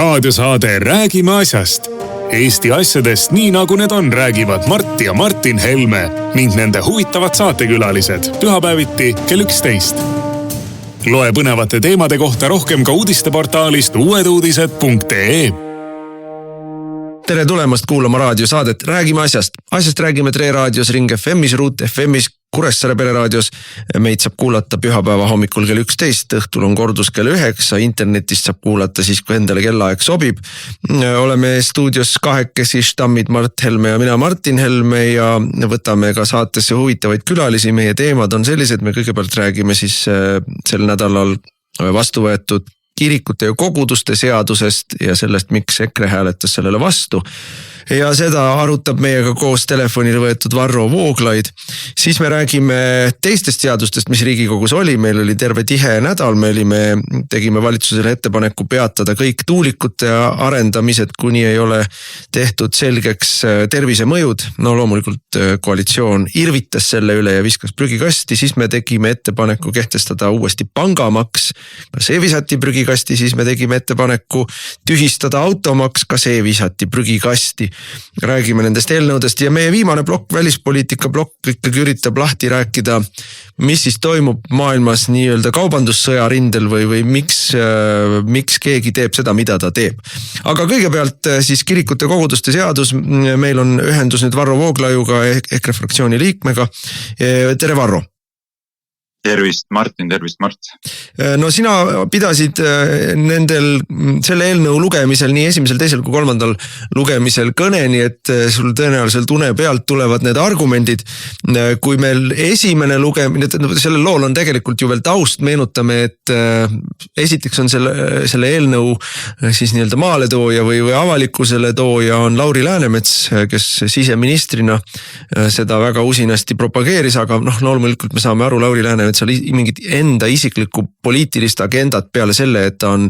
raadiosaade Räägime asjast. Eesti asjadest nii nagu need on, räägivad Mart ja Martin Helme ning nende huvitavad saatekülalised pühapäeviti kell 11. Loe põnevate teemade kohta rohkem ka uudisteportaalist uueduudised.ee. Tere tulemast kuulama raadiosaadet Räägime asjast. Asjast räägime Tre raadios, Ring FM'is, Ruut FM'is, Kuressaare pereraadios. Meid saab kuulata pühapäeva hommikul kell 11, õhtul on kordus kell 9, internetist saab kuulata siis, kui endale kellaaeg sobib. Oleme stuudios kahekesi Stammid Mart Helme ja mina Martin Helme ja võtame ka saatesse huvitavaid külalisi. Meie teemad on sellised, me kõigepealt räägime siis sel nädalal vastu võetud kirikute ja koguduste seadusest ja sellest, miks EKRE hääletas sellele vastu. Ja seda arutab meiega koos telefonile võetud Varro Vooglaid. Siis me räägime teistest seadustest, mis Riigikogus oli. Meil oli terve tihe nädal. Tegime valitsusele ettepaneku peatada kõik tuulikute arendamised, kuni ei ole tehtud selgeks tervisemõjud. No loomulikult koalitsioon irvitas selle üle ja viskas prügikasti. Siis me tegime ettepaneku kehtestada uuesti pangamaks. Ka see visati prügikasti. Siis me tegime ettepaneku tühistada automaks. Ka see visati prügikasti. Räägime nendest eelnõudest ja meie viimane plokk, välispoliitika plokk, ikkagi üritab lahti rääkida, mis siis toimub maailmas nii-öelda kaubandussõja rindel või miks keegi teeb seda, mida ta teeb. Aga kõigepealt siis kirikute koguduste seadus. Meil on ühendus nüüd Varro Vooglajuga, EKRE fraktsiooni liikmega. Tere Varro! Tervist Martin, tervist Mart. No sina pidasid selle eelnõu lugemisel nii esimesel, teisel kui kolmandal lugemisel kõneni, et sul tõenäoliselt une pealt tulevad need argumendid. Kui meil esimene lugemine, sellel lool on tegelikult ju veel taust, meenutame, et esiteks on selle eelnõu siis nii-öelda maaletooja või avalikkusele tooja on Lauri Läänemets, kes siseministrina seda väga usinasti propageeris, aga loomulikult me saame aru, Lauri Läänemets seal mingit enda isiklikku poliitilist agendat peale selle, et ta on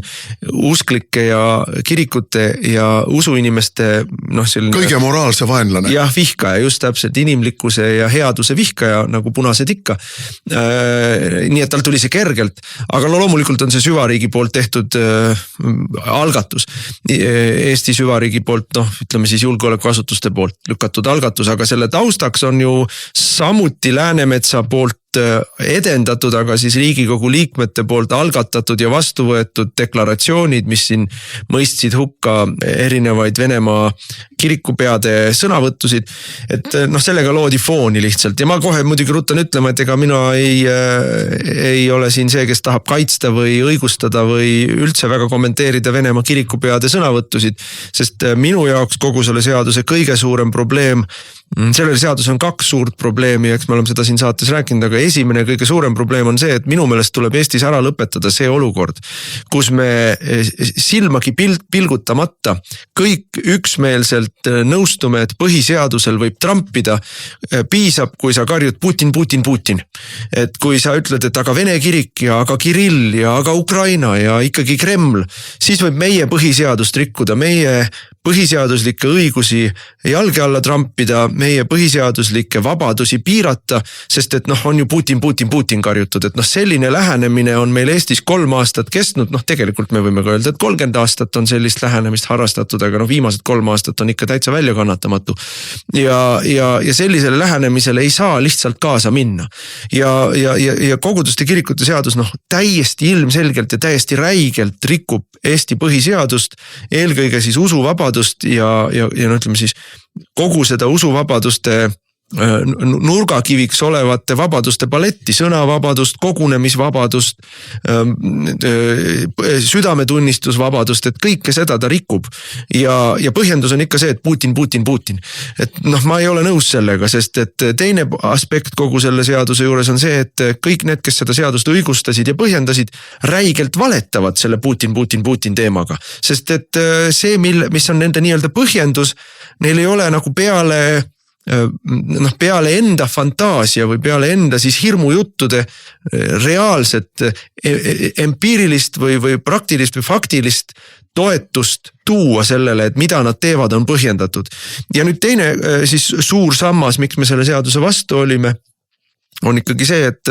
usklike ja kirikute ja usuinimeste selline kõige moraalse vaenlane. Jah, vihkaja, just täpselt inimlikkuse ja headuse vihkaja, nagu punased ikka. Nii et tal tuli see kergelt, aga loomulikult on see süvariigi poolt tehtud algatus. Eesti süvariigi poolt, ütleme siis julgeolekuasutuste poolt lükatud algatus, aga selle taustaks on ju samuti Läänemetsa poolt edendatud, aga siis Riigikogu liikmete poolt algatatud ja vastu võetud deklaratsioonid, mis siin mõistsid hukka erinevaid Venemaa kirikupeade sõnavõttusid, et sellega loodi fooni lihtsalt ja ma kohe muidugi ruttan ütlema, et ega mina ei ole siin see, kes tahab kaitsta või õigustada või üldse väga kommenteerida Venemaa kirikupeade sõnavõttusid, sest minu jaoks kogu selle seaduse kõige suurem probleem, sellel seadus on kaks suurt probleemi, eks me oleme seda siin saates rääkinud, aga esimene kõige suurem probleem on see, et minu meelest tuleb Eestis ära lõpetada see olukord, kus me silmagi pilgutamata kõik üksmeelselt nõustume, et põhiseadusel võib trampida, piisab, kui sa karjud Putin, Putin, Putin. Et kui sa ütled, et aga Vene kirik ja aga Kirill ja aga Ukraina ja ikkagi Kreml, siis võib meie põhiseadust rikkuda, meie põhiseaduslikke õigusi jalge alla trampida, meie põhiseaduslikke vabadusi piirata, sest et on ju Putin, Putin, Putin karjutud, et selline lähenemine on meil Eestis 3 aastat kestnud, tegelikult me võime ka öelda, et 30 aastat on sellist lähenemist harrastatud, aga viimased 3 aastat on ikka täitsa välja kannatamatu. Ja sellisele lähenemisele ei saa lihtsalt kaasa minna. Ja koguduste kirikute seadus täiesti ilmselgelt ja täiesti räigelt rikub Eesti põhiseadust, eelkõige siis usuvabadust ja ütleme siis kogu seda usuvabaduste nurgakiviks olevate vabaduste paletti, sõnavabadust, kogunemisvabadust, südametunnistusvabadust, et kõike seda ta rikub. Ja põhjendus on ikka see, et Putin, Putin, Putin. Et ma ei ole nõus sellega, sest et teine aspekt kogu selle seaduse juures on see, et kõik need, kes seda seadust õigustasid ja põhjendasid, räigelt valetavad selle Putin, Putin, Putin teemaga. Sest et see, mis on nende nii-öelda põhjendus, neil ei ole nagu peale enda fantaasia või peale enda siis hirmujuttude reaalset empiirilist või praktilist või faktilist toetust tuua sellele, et mida nad teevad, on põhjendatud. Ja nüüd teine siis suur sammas, miks me selle seaduse vastu olime, on ikkagi see, et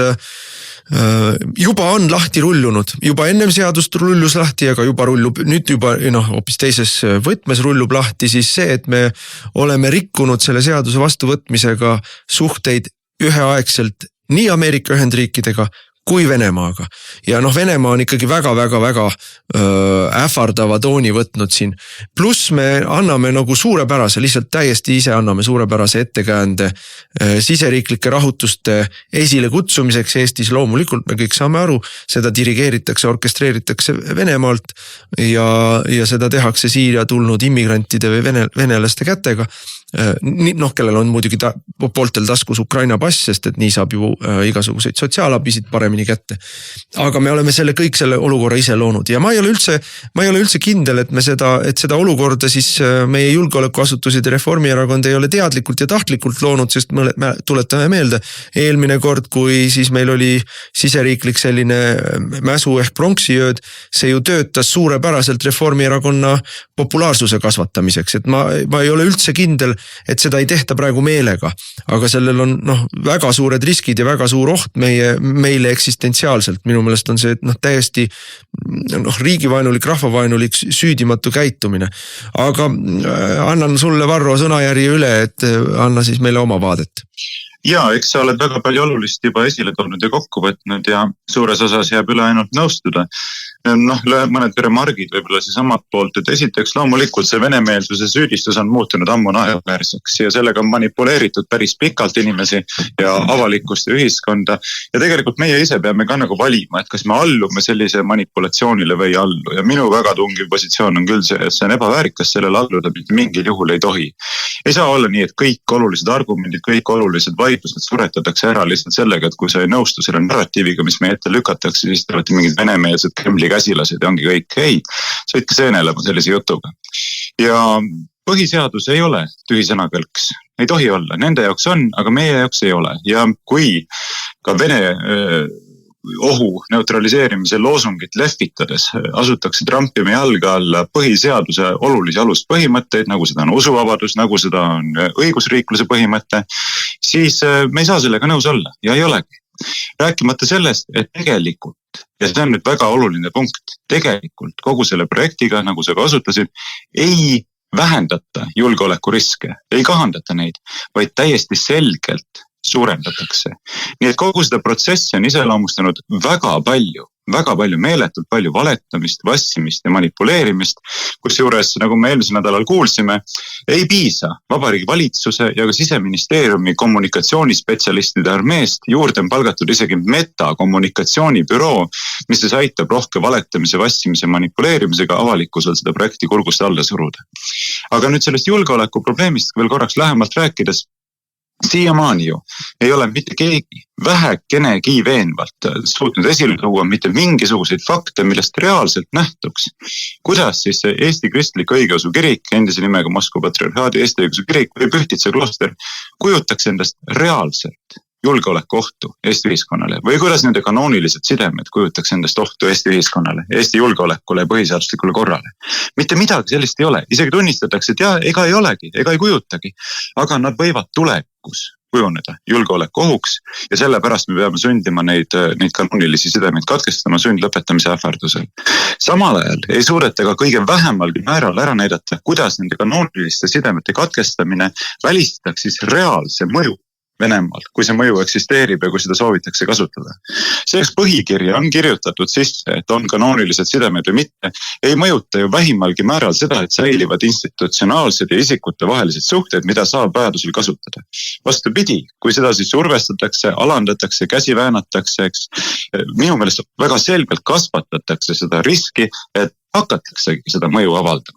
juba on lahti rullunud, juba ennem seadust rullus lahti, aga juba rullub, nüüd juba hoopis teises võtmes rullub lahti siis see, et me oleme rikkunud selle seaduse vastuvõtmisega suhteid üheaegselt nii Ameerika Ühendriikidega kui Venemaaga. Ja Venemaa on ikkagi väga ähvardava tooni võtnud siin. Plus me anname nagu suurepärase, lihtsalt täiesti ise anname suurepärase ettekäände siseriiklike rahutuste esile kutsumiseks Eestis. Loomulikult me kõik saame aru, seda dirigeeritakse, orkestreeritakse Venemaalt ja seda tehakse siia tulnud immigrantide või venelaste kätega. Kellel on muidugi pooltel taskus Ukraina pass, sest et nii saab ju igasuguseid sotsiaalabisid paremini kätte. Aga me oleme kõik selle olukorra ise loonud ja ma ei ole üldse kindel, et seda olukorda siis meie julgeolekuasutused ja Reformierakond ei ole teadlikult ja tahtlikult loonud, sest me tuletame meelde eelmine kord, kui siis meil oli siseriiklik selline mäsu ehk pronksiööd, see ju töötas suurepäraselt Reformierakonna populaarsuse kasvatamiseks, et ma ei ole üldse kindel, et seda ei tehta praegu meelega, aga sellel on väga suured riskid ja väga suur oht meile eksistentsiaalselt. Minu meelest on see täiesti riigivaenulik, rahvavaenulik, süüdimatu käitumine. Aga annan sulle, Varro, sõnajärje üle, et anna siis meile oma vaadet. Ja, eks sa oled väga palju olulist juba esile toonud ja kokku võtnud ja suures osas jääb üle ainult nõustuda. Mõned remargid võib-olla siis samad poolt, et esiteks loomulikult see venemeelsuse süüdistus on muutunud ammu naeruväärseks ja sellega on manipuleeritud päris pikalt inimesi ja avalikkust ja ühiskonda ja tegelikult meie ise peame ka nagu valima, et kas me allume sellise manipulatsioonile või ei allu ja minu väga tungiv positsioon on küll see, et see on ebaväärikas, sellele alluda mitte mingil juhul ei tohi. Ei saa olla nii, et kõik olulised argumendid, kõik olulised vaidlused suretatakse ära lihtsalt sellega, et kui sa ei nõustu selle narratiiviga, mis meie ette lükatakse, siis te olete mingid venemeelsed Kremli käsilased ja ongi kõik. Ei, sa võid ka seenelema sellise jutuga. Ja põhiseadus ei ole tühi sõnakõlks. Ei tohi olla. Nende jaoks on, aga meie jaoks ei ole. Ja kui ka Vene ohu neutraliseerimise loosungit lehvitades asutakse trampima jalga alla põhiseaduse olulisi aluspõhimõtteid, nagu seda on usuvabadus, nagu seda on õigusriikluse põhimõte, siis me ei saa sellega nõus olla ja ei olegi. Rääkimata sellest, et tegelikult, ja see on nüüd väga oluline punkt, tegelikult kogu selle projektiga, nagu sa ka osutasid, ei vähendata julgeolekuriske, ei kahandata neid, vaid täiesti selgelt suurendatakse. Nii et kogu seda protsessi on iseloomustanud väga palju meeletult palju valetamist, vassimist ja manipuleerimist, kusjuures, nagu me eelmisel nädalal kuulsime, ei piisa Vabariigi Valitsuse ja ka Siseministeeriumi kommunikatsioonispetsialistide armeest, juurde on palgatud isegi metakommunikatsioonibüroo, mis siis aitab rohke valetamise, vassimise ja manipuleerimisega avalikkusel seda projekti kurgust alla suruda. Aga nüüd sellest julgeoleku probleemist veel korraks lähemalt rääkides, siiamaani ju ei ole mitte keegi vähekenegi veenvalt suutnud esile tuua mitte mingisuguseid fakte, millest reaalselt nähtuks. Kuidas siis Eesti Kristlik Õigeusu Kirik, endise nimega Moskva Patriarhaadi Eesti Õigeusu Kirik või Pühtitsa klooster kujutaks endast reaalselt julgeolekuohtu Eesti ühiskonnale või kuidas nende kanoonilised sidemed kujutaks endast ohtu Eesti ühiskonnale, Eesti julgeolekule ja põhiseaduslikule korrale. Mitte midagi sellist ei ole, isegi tunnistatakse, et ega ei olegi, ega ei kujutagi, aga nad võivad tulevikus kujuneda julgeolekuohuks ja sellepärast me peame sundima neid kanoonilisi sidemeid katkestama sundlõpetamise ähvardusel. Samal ajal ei suudeta ka kõige vähemalgi määral ära näidata, kuidas nende kanooniliste sidemete katkestamine välistaks siis reaalse mõju Venemaal, kui see mõju eksisteerib ja kui seda soovitakse kasutada. Selleks põhikirja on kirjutatud sisse, et on kanoonilised sidemed või mitte, ei mõjuta ju vähimalgi määral seda, et säilivad institutsionaalsed ja isikute vahelised suhted, mida saab vajadusel kasutada. Vastupidi, kui seda siis survestatakse, alandatakse, käsi väänatakse, minu meelest väga selgelt kasvatatakse seda riski, et hakataksegi seda mõju avaldama.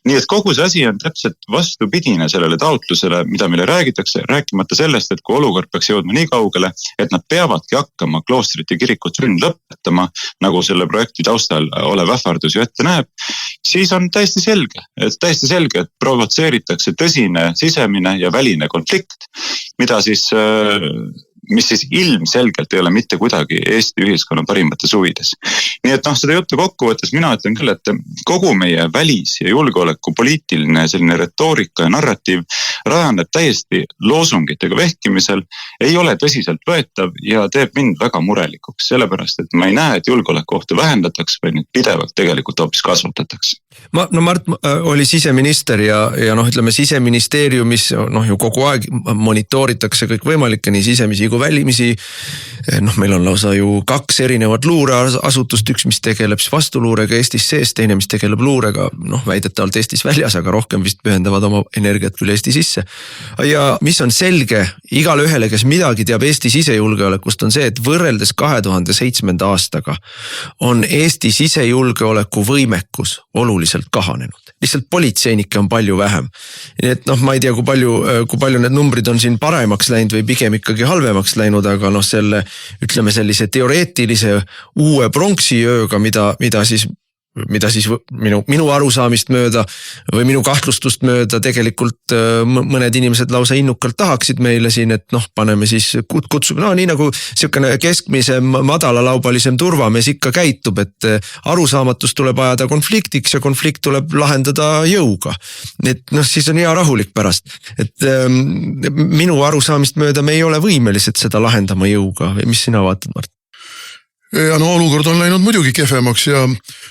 Nii et kogu see asi on täpselt vastupidine sellele taotlusele, mida meile räägitakse, rääkimata sellest, et kui olukord peaks jõudma nii kaugele, et nad peavadki hakkama kloostrit ja kirikut sundlõpetama, nagu selle projekti taustal olev ähvardus ju ette näeb, siis on täiesti selge, et provotseeritakse tõsine sisemine ja väline konflikt, mida siis mis siis ilmselgelt ei ole mitte kuidagi Eesti ühiskonna parimates huvides. Nii et seda juttu kokkuvõttes mina ütlen küll, et kogu meie välis- ja julgeoleku poliitiline selline retoorika ja narratiiv rajaneb täiesti loosungitega vehkimisel, ei ole tõsiselt võetav ja teeb mind väga murelikuks, sellepärast et ma ei näe, et julgeolekuohtu vähendatakse, vaid nüüd pidevalt tegelikult hoopis kasvatatakse. Mart oli siseminister ja ütleme siseministeeriumis ju kogu aeg monitooritakse kõik võimalikke nii sisemisi kui välimisi. Meil on lausa ju 2 erinevat luureasutust, üks mis tegeleb vastuluurega Eestis sees, teine mis tegeleb luurega väidetavalt Eestis väljas, aga rohkem vist pühendavad oma energiat küll Eesti sisse. Ja mis on selge igale ühele, kes midagi teab Eesti sisejulgeolekust, on see, et võrreldes 2007. aastaga on Eesti sisejulgeoleku võimekus oluliselt kahanenud. Lihtsalt politseinikke on palju vähem. Nii et ma ei tea, kui palju need numbrid on siin paremaks läinud või pigem ikkagi halvemaks läinud, aga selle, ütleme sellise teoreetilise uue pronksiööga, mida siis minu arusaamist mööda või minu kahtlustust mööda tegelikult mõned inimesed lausa innukalt tahaksid meile siin, et paneme siis kutsume, nii nagu siukene keskmise madalalaubalisem turvamees ikka käitub, et arusaamatus tuleb ajada konfliktiks ja konflikt tuleb lahendada jõuga. Et siis on hea rahulik pärast, et minu arusaamist mööda me ei ole võimelised seda lahendama jõuga. Mis sina vaatad, Mart? Ja olukord on läinud muidugi kehvemaks ja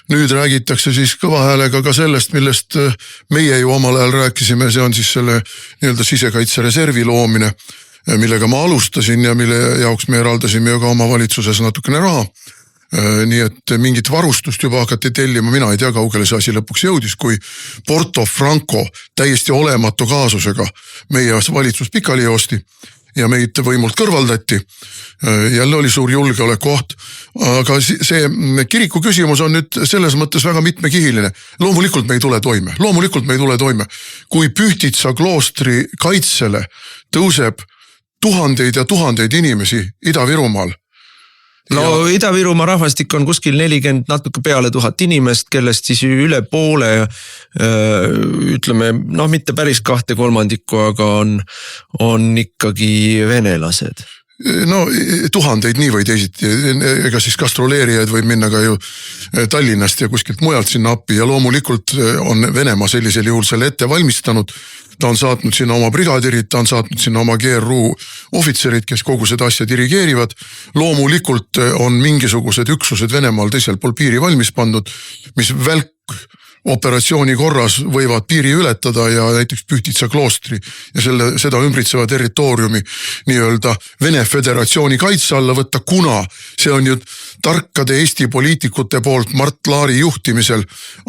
nüüd räägitakse siis kõva häälega ka sellest, millest meie ju omal ajal rääkisime, see on siis selle nii-öelda sisekaitsereservi loomine, millega ma alustasin ja mille jaoks me eraldasime ju ka oma valitsuses natukene raha. Nii et mingit varustust juba hakati tellima, mina ei tea, kaugele see asi lõpuks jõudis, kui Porto Franco täiesti olematu kaasusega meie valitsus pikali joosti ja meid võimult kõrvaldati. Jälle oli suur julgeolekuoht, aga see kiriku küsimus on nüüd selles mõttes väga mitmekihiline. Loomulikult me ei tule toime. Kui Pühtitsa kloostri kaitsele tõuseb tuhandeid ja tuhandeid inimesi Ida-Virumaal. Ida-Virumaa rahvastik on kuskil 40 natuke peale 1000 inimest, kellest siis üle poole, ütleme, mitte päris 2/3, aga on ikkagi venelased. Tuhandeid nii või teisiti, ega siis gastroleerijaid võib minna ka ju Tallinnast ja kuskilt mujalt sinna appi ja loomulikult on Venemaa sellisel juhul selle ette valmistanud. Ta on saatnud sinna oma brigadirid, ta on saatnud sinna oma GRU ohvitserid, kes kogu seda asja dirigeerivad. Loomulikult on mingisugused üksused Venemaal teisel pool piiri valmis pandud, mis välk operatsiooni korras võivad piiri ületada ja näiteks Pühtitsa kloostri ja seda ümbritseva territooriumi nii-öelda Vene Föderatsiooni kaitse alla võtta, kuna see on ju tarkade Eesti poliitikute poolt Mart Laari juhtimisel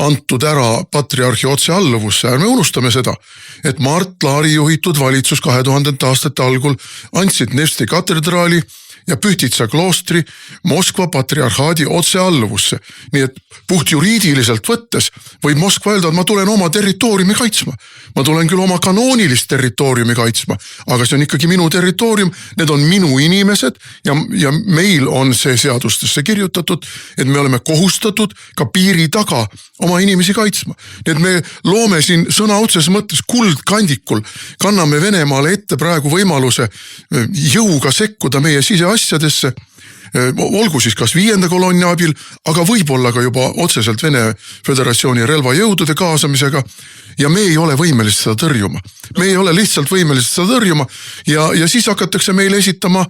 antud ära patriarhi otsealluvusse. Ärme unustame seda, et Mart Laari juhitud valitsus 2000. aastate algul andsid Nevski katedraali ja Pühtitsa kloostri Moskva patriarhaadi otsealluvusse. Nii et puht juriidiliselt võttes võib Moskva öelda, et ma tulen oma territooriumi kaitsma. Ma tulen küll oma kanoonilist territooriumi kaitsma, aga see on ikkagi minu territoorium, need on minu inimesed ja meil on see seadustesse kirjutatud, et me oleme kohustatud ka piiri taga oma inimesi kaitsma. Nii et me loome siin sõna otses mõttes kuldkandikul, kanname Venemaale ette praegu võimaluse jõuga sekkuda meie siseasjadesse, olgu siis kas 5. kolonni abil, aga võib-olla ka juba otseselt Vene Föderatsiooni relvajõudude kaasamisega ja me ei ole võimelised seda tõrjuma. Me ei ole lihtsalt võimelised seda tõrjuma ja siis hakatakse meile esitama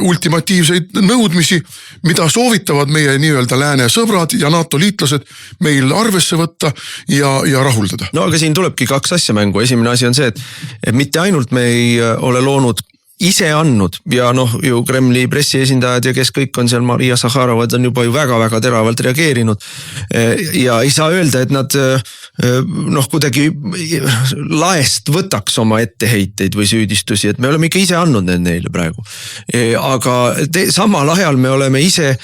ultimatiivseid nõudmisi, mida soovitavad meie nii-öelda lääne sõbrad ja NATO liitlased meil arvesse võtta ja rahuldada. No aga siin tulebki 2 asja mängu. Esimene asi on see, et mitte ainult me ei ole loonud ise andnud ja ju Kremli pressiesindajad ja kes kõik on seal, Maria Sakharovad on juba ju väga-väga teravalt reageerinud ja ei saa öelda, et nad kuidagi laest võtaks oma etteheiteid või süüdistusi, et me oleme ikka ise andnud neile praegu. Aga samal ajal me oleme ise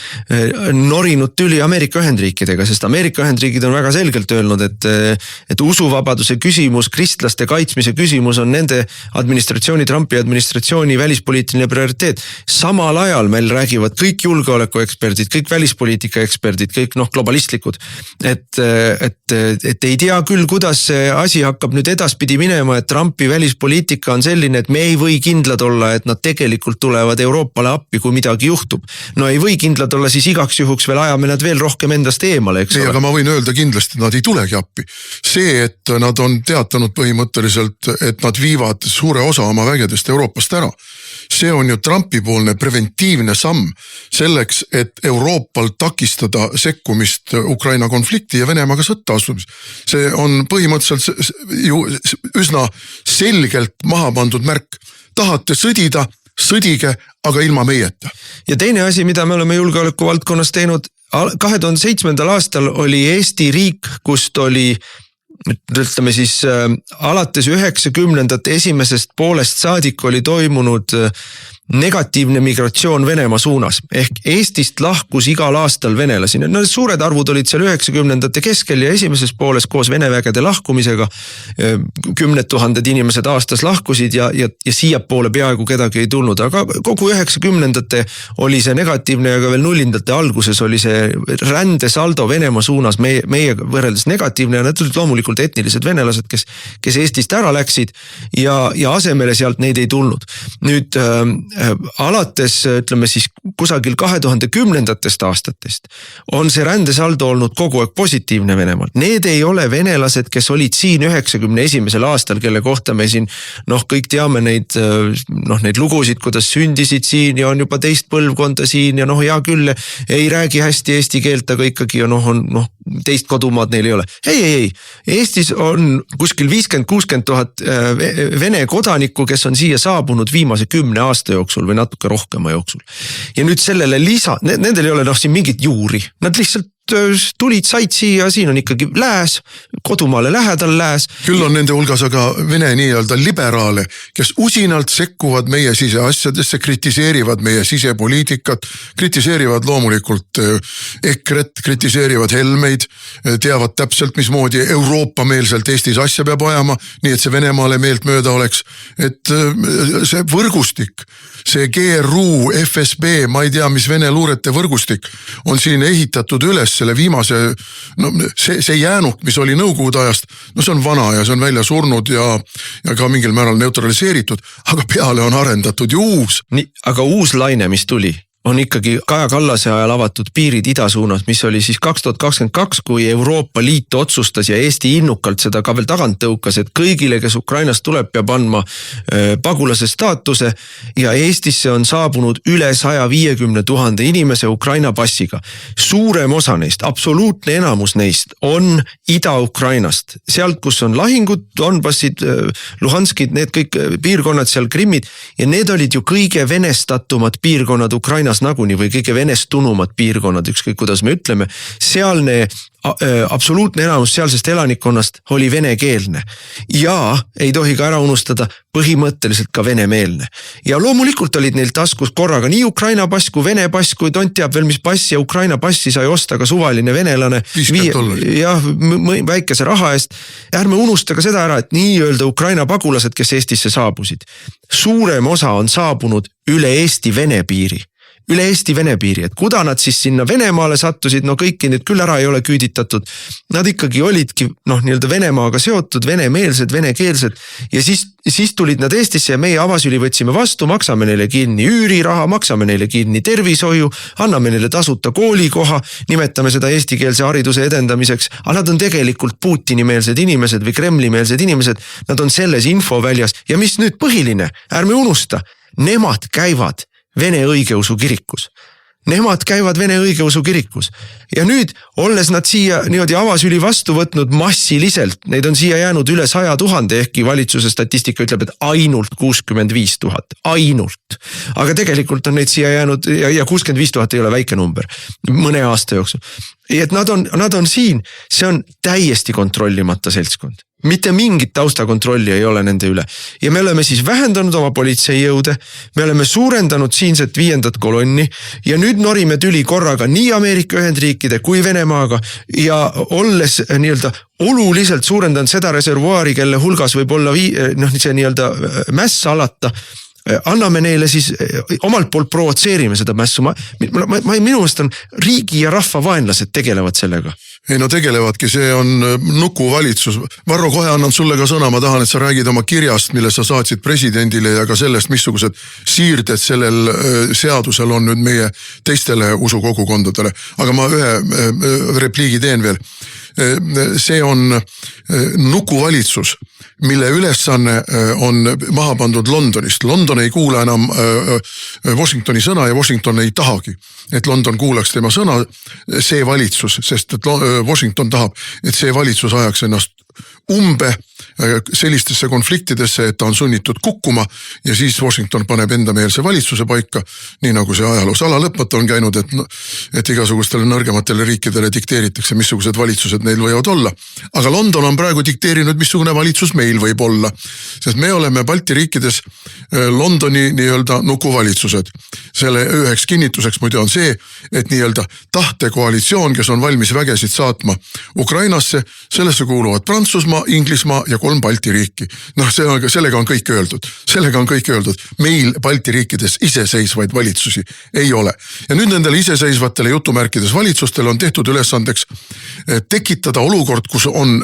norinud tüli Ameerika Ühendriikidega, sest Ameerika Ühendriigid on väga selgelt öelnud, et usuvabaduse küsimus, kristlaste kaitsmise küsimus on nende administratsiooni, Trumpi administratsiooni agressiooni välispoliitiline prioriteet. Samal ajal meil räägivad kõik julgeolekueksperdid, kõik välispoliitika eksperdid, kõik globalistlikud, et ei tea küll, kuidas see asi hakkab nüüd edaspidi minema, et Trumpi välispoliitika on selline, et me ei või kindlad olla, et nad tegelikult tulevad Euroopale appi, kui midagi juhtub. No ei või kindlad olla, siis igaks juhuks veel ajame nad veel rohkem endast eemale, eks ole. Aga ma võin öelda kindlasti, et nad ei tulegi appi. See, et nad on teatanud põhimõtteliselt, et nad viivad suure osa oma vägedest Euroopast ära. See on ju Trumpi poolne preventiivne samm selleks, et Euroopal takistada sekkumist Ukraina konflikti ja Venemaaga sõtta astumist. See on põhimõtteliselt ju üsna selgelt maha pandud märk. Tahate sõdida, sõdige, aga ilma meieta. Ja teine asi, mida me oleme julgeoleku valdkonnas teinud, 2007. aastal oli Eesti riik, kust oli, ütleme siis, alates 90. esimesest poolest saadik oli toimunud negatiivne migratsioon Venemaa suunas. Ehk Eestist lahkus igal aastal venelasi. No suured arvud olid seal 90. keskel ja esimeses pooles koos venevägede lahkumisega 10 000 inimesed aastas lahkusid ja siia poole peaaegu kedagi ei tulnud. Aga kogu 90. oli see negatiivne ja ka veel nullindate alguses oli see rändesaldo Venemaa suunas meie võrreldes negatiivne ja need olid loomulikult etnilised venelased, kes Eestist ära läksid ja asemele sealt neid ei tulnud. Nüüd alates, ütleme siis kusagil 2010. aastatest on see rändesaldo olnud kogu aeg positiivne Venemaal. Need ei ole venelased, kes olid siin 91. aastal, kelle kohta me siin, kõik teame neid lugusid, kuidas sündisid siin ja on juba teist põlvkonda siin ja hea küll, ei räägi hästi eesti keelt, aga ikkagi teist kodumaad neil ei ole. Ei. Eestis on kuskil 50-60 000 vene kodanikku, kes on siia saabunud viimase 10 aasta jooksul või natuke rohkema jooksul. Ja nüüd sellele nendel ei ole siin mingit juuri. Nad lihtsalt tulid, said siia, siin on ikkagi lääs, kodumaale lähedal lääs. Küll on nende hulgas aga Vene nii-öelda liberaale, kes usinalt sekkuvad meie siseasjadesse, kritiseerivad meie sisepoliitikat, kritiseerivad loomulikult EKRE-t, kritiseerivad Helmeid, teavad täpselt, mismoodi Euroopa-meelselt Eestis asja peab ajama, nii et see Venemaale meelt mööda oleks. Et see võrgustik, see GRU, FSB, ma ei tea, mis Vene luurete võrgustik on siin ehitatud üles selle viimase, see jäänuk, mis oli Nõukogude ajast, see on vana ja see on välja surnud ja ka mingil määral neutraliseeritud, aga peale on arendatud ju uus. Nii, aga uus laine, mis tuli, on ikkagi Kaja Kallase ajal avatud piirid ida suunas, mis oli siis 2022, kui Euroopa Liit otsustas ja Eesti innukalt seda ka veel tagant tõukas, et kõigile, kes Ukrainast tuleb, peab andma pagulase staatuse ja Eestisse on saabunud üle 150 000 inimese Ukraina passiga. Suurem osa neist, absoluutne enamus neist on Ida-Ukrainast. Sealt, kus on lahingud, Donbassid, Luhanskid, need kõik piirkonnad seal Krimmid ja need olid ju kõige venestatumad piirkonnad Ukrainas naguni või kõige venestunumad piirkonnad, ükskõik kuidas me ütleme, sealne absoluutne enamus sealsest elanikkonnast oli venekeelne ja ei tohi ka ära unustada põhimõtteliselt ka venemeelne. Ja loomulikult olid neil taskus korraga nii Ukraina pass kui Vene pass, kui tont teab veel mis passi ja Ukraina passi sai osta ka suvaline venelane väikese raha eest. Ärme unusta ka seda ära, et nii-öelda Ukraina pagulased, kes Eestisse saabusid, suurem osa on saabunud üle Eesti Vene piiri. Üle Eesti Vene piiri, et kuda nad siis sinna Venemaale sattusid, kõiki nüüd küll ära ei ole küüditatud. Nad ikkagi olidki nii-öelda Venemaaga seotud, venemeelsed, venekeelsed ja siis tulid nad Eestisse ja meie avasüli võtsime vastu, maksame neile kinni üüriraha, maksame neile kinni tervishoiu, anname neile tasuta koolikoha, nimetame seda eestikeelse hariduse edendamiseks, aga nad on tegelikult Putini-meelsed inimesed või Kremli-meelsed inimesed, nad on selles infoväljas ja mis nüüd põhiline, ärme unusta, nemad käivad Vene õigeusu kirikus. Nemad käivad Vene õigeusu kirikus. Ja nüüd, olles nad siia niimoodi avasüli vastu võtnud massiliselt, neid on siia jäänud üle 100 000, ehkki valitsuse statistika ütleb, et ainult 65 000. Ainult. Aga tegelikult on neid siia jäänud ja 65 000 ei ole väike number mõne aasta jooksul. Et nad on siin, see on täiesti kontrollimata seltskond. Mitte mingit taustakontrolli ei ole nende üle. Ja me oleme siis vähendanud oma politseijõude, me oleme suurendanud siinset 5. kolonni ja nüüd norime tüli korraga nii Ameerika Ühendriikide kui Venemaaga ja olles nii-öelda oluliselt suurendanud seda reservuaari, kelle hulgas võib olla see nii-öelda mäss alata, anname neile siis omalt poolt provotseerime seda mässu. Minu meelest on riigi ja rahva vaenlased tegelevad sellega. Ei no tegelevadki, see on nukuvalitsus. Varro, kohe annan sulle ka sõna, ma tahan, et sa räägid oma kirjast, mille sa saatsid presidendile ja ka sellest, missugused siirded sellel seadusel on nüüd meie teistele usukogukondadele. Aga ma ühe repliigi teen veel. See on nukuvalitsus, mille ülesanne on maha pandud Londonist. London ei kuula enam Washingtoni sõna ja Washington ei tahagi, et London kuulaks tema sõna, see valitsus, sest et Washington tahab, et see valitsus ajaks ennast umbe sellistesse konfliktidesse, et ta on sunnitud kukkuma ja siis Washington paneb endameelse valitsuse paika, nii nagu see ajaloos alalõpmata on käinud, et igasugustele nõrgematele riikidele dikteeritakse, missugused valitsused neil võivad olla. Aga London on praegu dikteerinud, missugune valitsus meil võib olla, sest me oleme Balti riikides Londoni nii-öelda nukuvalitsused. Selle üheks kinnituseks muide on see, et nii-öelda tahtekoalitsioon, kes on valmis vägesid saatma Ukrainasse, sellesse kuuluvad Prantsusmaa, Inglismaa ja 3 Balti riiki. Noh, sellega on kõik öeldud. Sellega on kõik öeldud. Meil Balti riikides iseseisvaid valitsusi ei ole. Ja nüüd nendele iseseisvatele jutumärkides valitsustele on tehtud ülesandeks tekitada olukord, kus on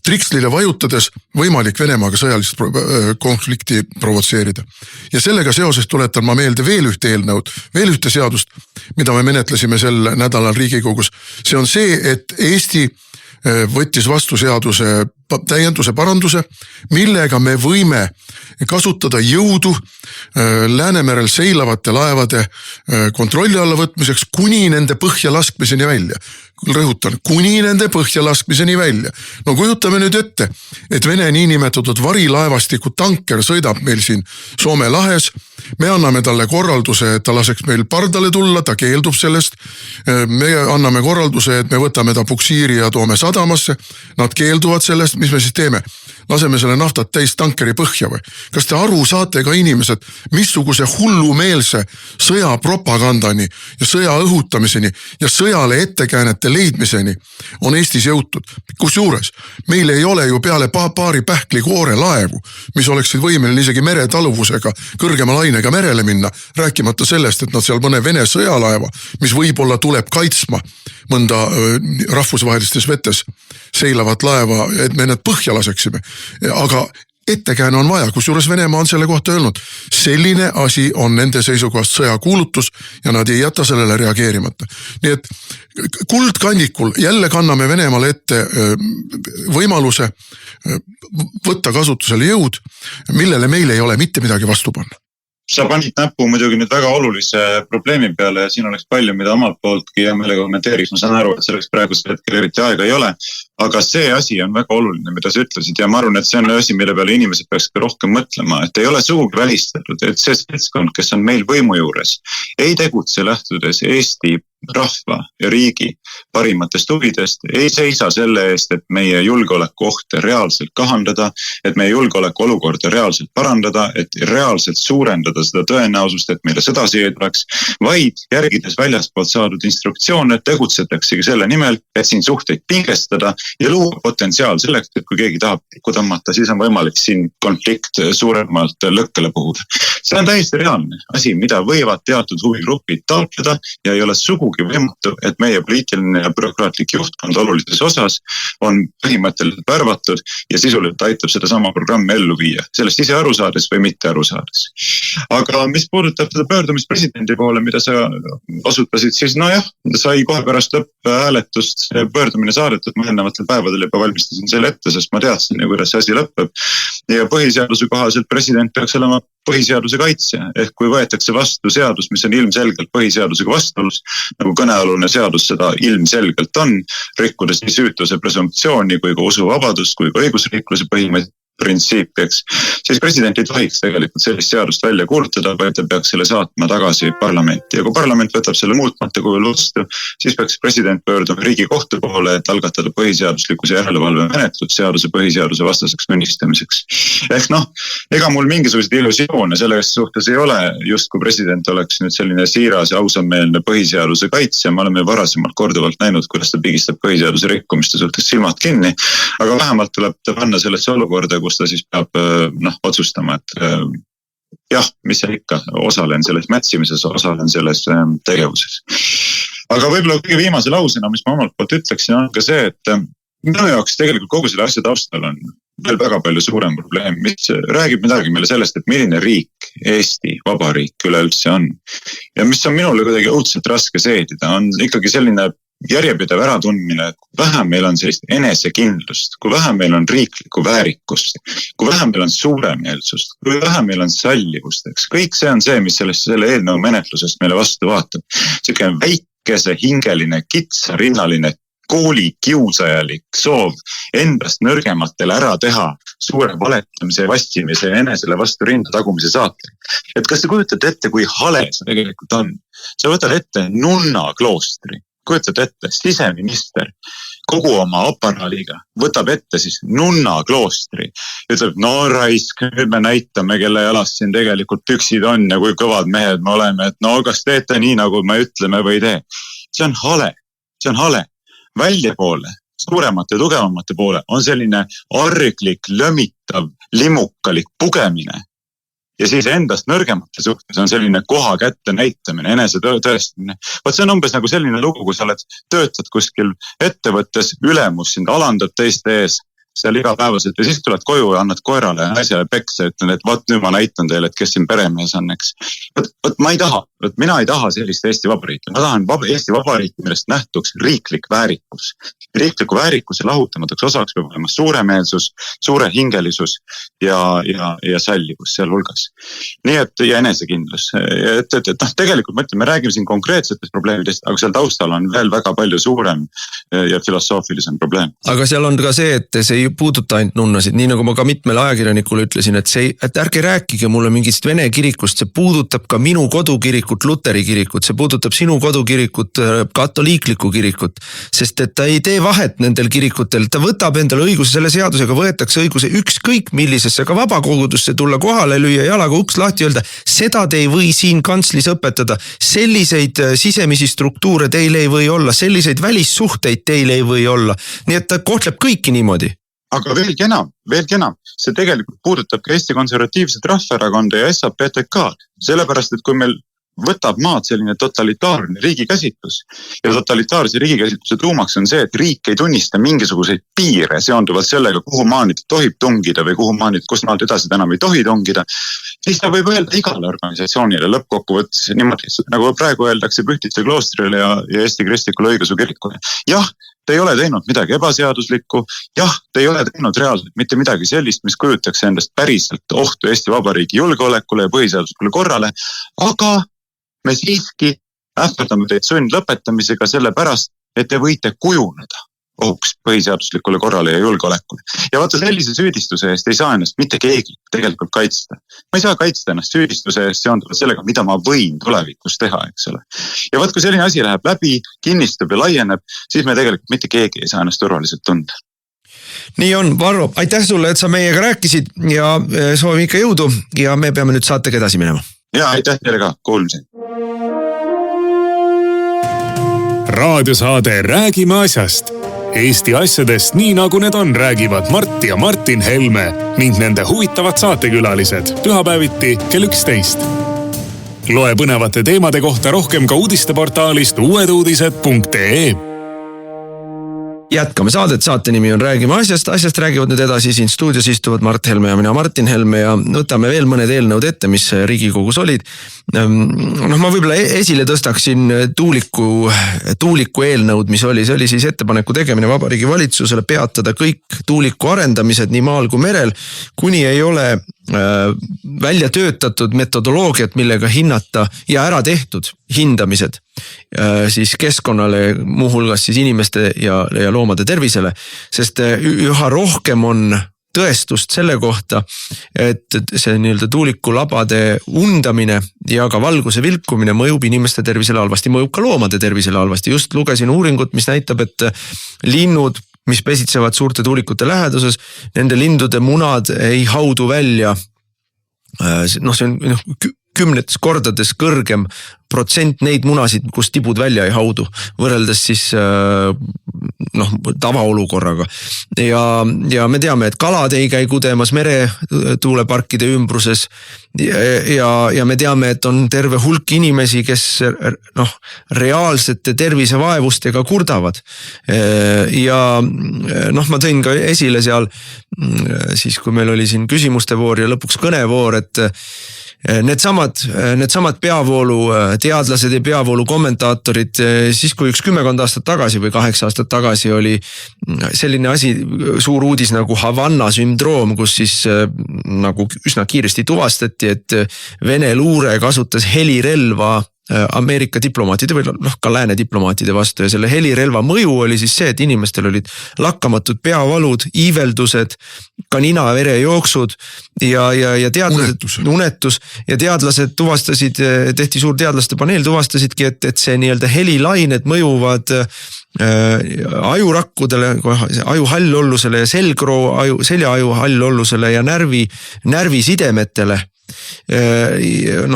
trikslile vajutades võimalik Venemaaga sõjalist konflikti provotseerida. Ja sellega seoses tuletan ma meelde veel ühte eelnõud, veel ühte seadust, mida me menetlesime sel nädalal Riigikogus. See on see, et Eesti võttis vastu seaduse täienduse paranduse, millega me võime kasutada jõudu Läänemerel seilavate laevade kontrolli alla võtmiseks kuni nende põhja laskmiseni välja. Rõhutan, kuni nende põhja laskmiseni välja. No kujutame nüüd ette, et Vene niinimetatud varilaevastiku tanker sõidab meil siin Soome lahes. Me anname talle korralduse, et ta laseks meil pardale tulla, ta keeldub sellest. Me anname korralduse, et me võtame ta puksiiri ja toome sadamasse. Nad keelduvad sellest, mis me siis teeme? Laseme selle naftat täis tankeri põhja või? Kas te aru saate ka inimesed, missuguse hullumeelse sõja propagandani ja sõja õhutamiseni ja sõjale ettekäänete leidmiseni on Eestis jõutud? Kusjuures meil ei ole ju peale paari pähklikoore laevu, mis oleksid võimeline isegi meretaluvusega kõrgema lainega merele minna, rääkimata sellest, et nad seal mõne Vene sõjalaeva, mis võib-olla tuleb kaitsma mõnda rahvusvahelistes vetes seilavat laeva, et me need põhja laseksime. Aga ettekääne on vaja, kusjuures Venemaa on selle kohta öelnud. Selline asi on nende seisukohast sõjakuulutus ja nad ei jäta sellele reageerimata. Nii et kuldkandikul jälle kanname Venemaale ette võimaluse võtta kasutusele jõud, millele meil ei ole mitte midagi vastu panna. Sa panid näppu muidugi nüüd väga olulise probleemi peale ja siin oleks palju, mida omalt pooltki ja meile kommenteeriks. Ma saan aru, et selleks praegusel hetkel eriti aega ei ole, aga see asi on väga oluline, mida sa ütlesid ja ma arvan, et see on asi, mille peale inimesed peaks ka rohkem mõtlema, et ei ole sugugi välistatud, et see seltskond, kes on meil võimu juures, ei tegutse lähtudes Eesti rahva ja riigi parimatest huvidest, ei seisa selle eest, et meie julgeolekuohte reaalselt kahandada, et meie julgeoleku olukorda reaalselt parandada, et reaalselt suurendada seda tõenäosust, et meile sõdasi ei tuleks, vaid järgides väljaspoolt saadud instruktsioone tegutsetaksegi selle nimel, et siin suhteid pingestada ja luua potentsiaal selleks, et kui keegi tahab tikku tõmmata, siis on võimalik siin konflikt suuremalt lõkkele puhuda. See on täiesti reaalne asi, mida võivad teatud huvigrupid taotleda ja ei ole sugugi võimatu, et meie poliitiline ja bürokraatlik juhtkond olulises osas on põhimõtteliselt värvatud ja sisuliselt aitab seda sama programmi ellu viia. Sellest ise aru saades või mitte aru saades. Aga mis puudutab seda pöördumist presidendi poole, mida sa osutasid, siis nojah, sai kohe pärast lõpphääletust pöördumine saadetud. Ma eelnevatel päevadel juba valmistasin selle ette, sest ma teadsin, kuidas see asi lõpeb. Ja põhiseaduse kohaselt president peaks olema põhiseaduse kaitsja, ehk kui võetakse vastu seadus, mis on ilmselgelt põhiseadusega vastuolus, nagu kõnealune seadus seda ilmselgelt on, rikkudes nii süütuse presumptsiooni kui ka usuvabadust kui ka õigusriikluse printsiipi, eks, siis president ei tohiks tegelikult sellist seadust välja kuulutada, vaid ta peaks selle saatma tagasi parlamenti. Ja kui parlament võtab selle muutmata kujul vastu, siis peaks president pöörduma Riigikohtu poole, et algatada põhiseaduslikkuse järelevalve menetlus seaduse põhiseaduse vastaseks tunnistamiseks. Ehk ega mul mingisuguseid illusioone selles suhtes ei ole, just kui president oleks nüüd selline siiras ja ausameelne põhiseaduse kaitsja. Me oleme varasemalt korduvalt näinud, kuidas ta pigistab põhiseaduse rikkumiste suhtes silmad kinni, aga vähemalt tuleb ta panna sellesse olukorda, kus kus ta siis peab otsustama, et jah, mis see ikka, osalen selles mätsimises, osalen selles tegevuses. Aga võib-olla kõige viimase lausena, mis ma omalt poolt ütleksin, on ka see, et minu jaoks tegelikult kogu selle asja taustal on veel väga palju suurem probleem, mis räägib midagi meile sellest, et milline riik Eesti Vabariik üleüldse on. Ja mis on minule kuidagi õudselt raske seedida, on ikkagi selline järjepidev äratundmine, et kui vähe meil on sellist enesekindlust, kui vähe meil on riiklikku väärikust, kui vähe meil on suuremeelsust, kui vähe meil on sallivust, eks. Kõik see on see, mis selle eelnõu menetlusest meile vastu vaatab. Selline väikese hingeline, kitsarinnaline koolikiusajalik soov endast nõrgematele ära teha suure valetamise, vastimise ja enesele vastu rinda tagumise saatel. Et kas te kujutate ette, kui hale see tegelikult on? Sa võtad ette nunna kloostri. Kujutad ette, siseminister kogu oma aparaadiga võtab ette siis nunna kloostri. Ütleb, no raisk, nüüd me näitame, kelle jalas siin tegelikult püksid on ja kui kõvad mehed me oleme, et no kas teete nii, nagu me ütleme või tee. See on hale. Väljapoole, suuremate, tugevamate poole on selline arglik, lömitav, limukalik pugemine. Ja siis endast nõrgemate suhtes on selline koha kätte näitamine, enese tõestamine. Vaat see on umbes nagu selline lugu, kui sa töötad kuskil ettevõttes, ülemus sind alandab teiste ees seal igapäevaselt ja siis tuled koju ja annad koerale ja naisele peksa ja ütlen, et vaat nüüd ma näitan teile, et kes siin peremees on, eks. Mina ei taha sellist Eesti Vabariiki. Ma tahan Eesti Vabariiki, millest nähtuks riiklik väärikus. Riikliku väärikuse lahutamatuks osaks peab olema suuremeelsus, suure hingelisus ja sallivus seal hulgas. Nii et ja enesekindlus. Tegelikult ma ütlen, me räägime siin konkreetsetest probleemidest, aga seal taustal on veel väga palju suurem ja filosoofilisem probleem. Aga seal on ka see, et see ei puuduta ainult nunnasid, nii nagu ma ka mitmele ajakirjanikule ütlesin, et ärge rääkige mulle mingist Vene kirikust, see puudutab ka minu kodukirikut, Luteri kirikut, see puudutab sinu kodukirikut, katoliiklikku kirikut, sest et ta ei tee vahet nendel kirikutel, ta võtab endale õiguse, selle seadusega võetakse õiguse ükskõik millisesse ka vabakogudusse tulla kohale, lüüa jalaga uks lahti, öelda, seda te ei või siin kantslis õpetada, selliseid sisemisi struktuure teil ei või olla, selliseid välissuhteid teil ei või olla, nii et ta kohtleb kõiki niimoodi. Aga veelgi enam, see tegelikult puudutab ka Eesti Konservatiivset Rahvaerakonda ja SAPTK-d, sellepärast, et kui meil võtab maad selline totalitaarne riigikäsitlus ja totalitaarse riigikäsitluse tuumaks on see, et riik ei tunnista mingisuguseid piire seonduvalt sellega, kuhu maanid tohib tungida või kuhu maanid, kus maalt edasi enam ei tohi tungida, siis ta võib öelda igale organisatsioonile lõppkokkuvõttes niimoodi, nagu praegu öeldakse Pühtitsa kloostrile ja Eesti Kristlikule Õigeusu Kirikule. Jah, te ei ole teinud midagi ebaseaduslikku, jah, te ei ole teinud reaalselt mitte midagi sellist, mis kujutaks endast päriselt ohtu Eesti Vabariigi julgeolekule ja põhiseaduslikule korrale, aga me siiski ähvardame teid sundlõpetamisega sellepärast, et te võite kujuneda ohuks põhiseaduslikule korrale ja julgeolekule. Ja vaata sellise süüdistuse eest ei saa ennast mitte keegi tegelikult kaitsta. Ma ei saa kaitsta ennast süüdistuse eest seonduvalt sellega, mida ma võin tulevikus teha, eks ole. Ja vaat kui selline asi läheb läbi, kinnistub ja laieneb, siis me tegelikult mitte keegi ei saa ennast turvaliselt tunda. Nii on, Varro, aitäh sulle, et sa meiega rääkisid ja soovime ikka jõudu ja me peame nüüd saatega edasi minema. Ja aitäh teile ka, kuulmiseni. Raadiosaade Räägime asjast. Eesti asjadest nii nagu need on, räägivad Mart ja Martin Helme ning nende huvitavad saatekülalised pühapäeviti kell 11. Loe põnevate teemade kohta rohkem ka uudisteportaalist uueduudised.ee. Jätkame saadet, saate nimi on Räägime asjast räägivad nüüd edasi, siin stuudios istuvad Mart Helme ja mina Martin Helme ja võtame veel mõned eelnõud ette, mis Riigikogus olid. Ma võib-olla esile tõstaksin tuuliku eelnõud, mis oli, see oli siis ettepaneku tegemine Vabariigi Valitsusele peatada kõik tuuliku arendamised nii maal kui merel, kuni ei ole välja töötatud metodoloogiat, millega hinnata ja ära tehtud hindamised siis keskkonnale, muuhulgas siis inimeste ja loomade tervisele, sest üha rohkem on tõestust selle kohta, et see nii-öelda tuulikulabade undamine ja ka valguse vilkumine mõjub inimeste tervisele halvasti, mõjub ka loomade tervisele halvasti. Just lugesin uuringut, mis näitab, et linnud, mis pesitsevad suurte tuulikute läheduses, nende lindude munad ei haudu välja. See on kümnetes kordades kõrgem protsent neid munasid, kus tibud välja ei haudu, võrreldes siis tavaolukorraga. Ja me teame, et kalad ei käi kudemas meretuuleparkide ümbruses ja me teame, et on terve hulk inimesi, kes reaalsete tervisevaevustega kurdavad. Ja ma tõin ka esile seal siis, kui meil oli siin küsimuste voor ja lõpuks kõnevoor, et Needsamad peavoolu teadlased ja peavoolu kommentaatorid, siis kui 10 aastat tagasi või 8 aastat tagasi oli selline asi, suur uudis nagu Havanna sündroom, kus siis nagu üsna kiiresti tuvastati, et Vene luure kasutas helirelva Ameerika diplomaatide või ka lääne diplomaatide vastu ja selle helirelva mõju oli siis see, et inimestel olid lakkamatud peavalud, iiveldused, ka nina-verejooksud ja teadlased, unetus ja teadlased tuvastasid, tehti suur teadlaste paneel, tuvastasidki, et see nii-öelda helilained mõjuvad ajurakkudele, aju hallollusele ja seljaaju hallollusele ja närvisidemetele.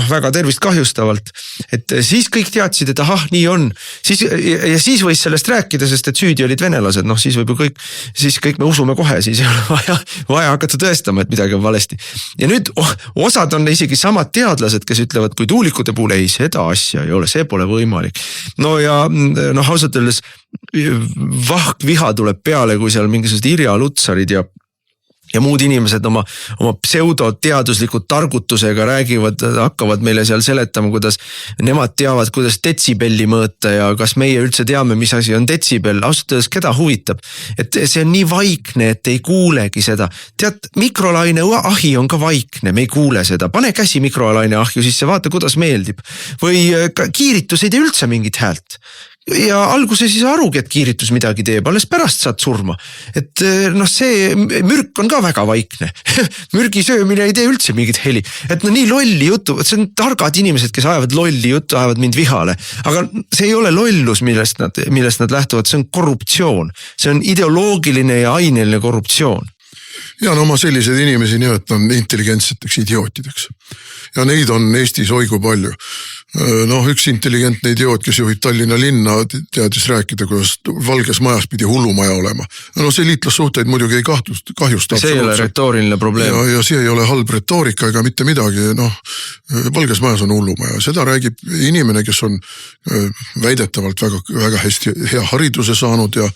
Väga tervist kahjustavalt, et siis kõik teadsid, et ahah, nii on, siis võis sellest rääkida, sest et süüdi olid venelased, siis võib ju kõik me usume kohe, siis ei ole vaja hakata tõestama, et midagi on valesti. Ja nüüd osad on isegi samad teadlased, kes ütlevad, kui tuulikute puhul ei, seda asja ei ole, see pole võimalik. Ja ausalt öeldes viha tuleb peale, kui seal mingisugused Irja Lutsarid ja muud inimesed oma pseudoteaduslikud targutusega räägivad, hakkavad meile seal seletama, kuidas nemad teavad, kuidas detsibelli mõõta ja kas meie üldse teame, mis asi on detsibell. Ausalt öeldes, keda huvitab, et see on nii vaikne, et ei kuulegi seda. Tead, mikrolaine ahi on ka vaikne, me ei kuule seda. Pane käsi mikrolaine ahju sisse, vaata, kuidas meeldib. Või kiiritus ei tee üldse mingit häält. Ja alguses ei saa arugi, et kiiritus midagi teeb, alles pärast saad surma. Et see mürk on ka väga vaikne. Mürgi söömine ei tee üldse mingit heli. Et nii lolli jutu, see on targad inimesed, kes ajavad lolli jutu, ajavad mind vihale. Aga see ei ole lollus, millest nad lähtuvad, see on korruptsioon. See on ideoloogiline ja aineline korruptsioon. Ja ma sellised inimesi nimetan intelligentseteks idiootideks. Ja neid on Eestis oigu palju. Üks intelligentne idioot, kes juhib Tallinna linna, teadis rääkida, kuidas Valges majas pidi hullumaja olema. See liitlassuhteid muidugi ei kahjusta. See ei ole retooriline probleem. Ja see ei ole halb retoorika ega mitte midagi. Valges majas on hullumaja. Seda räägib inimene, kes on väidetavalt väga, väga hästi hea hariduse saanud ja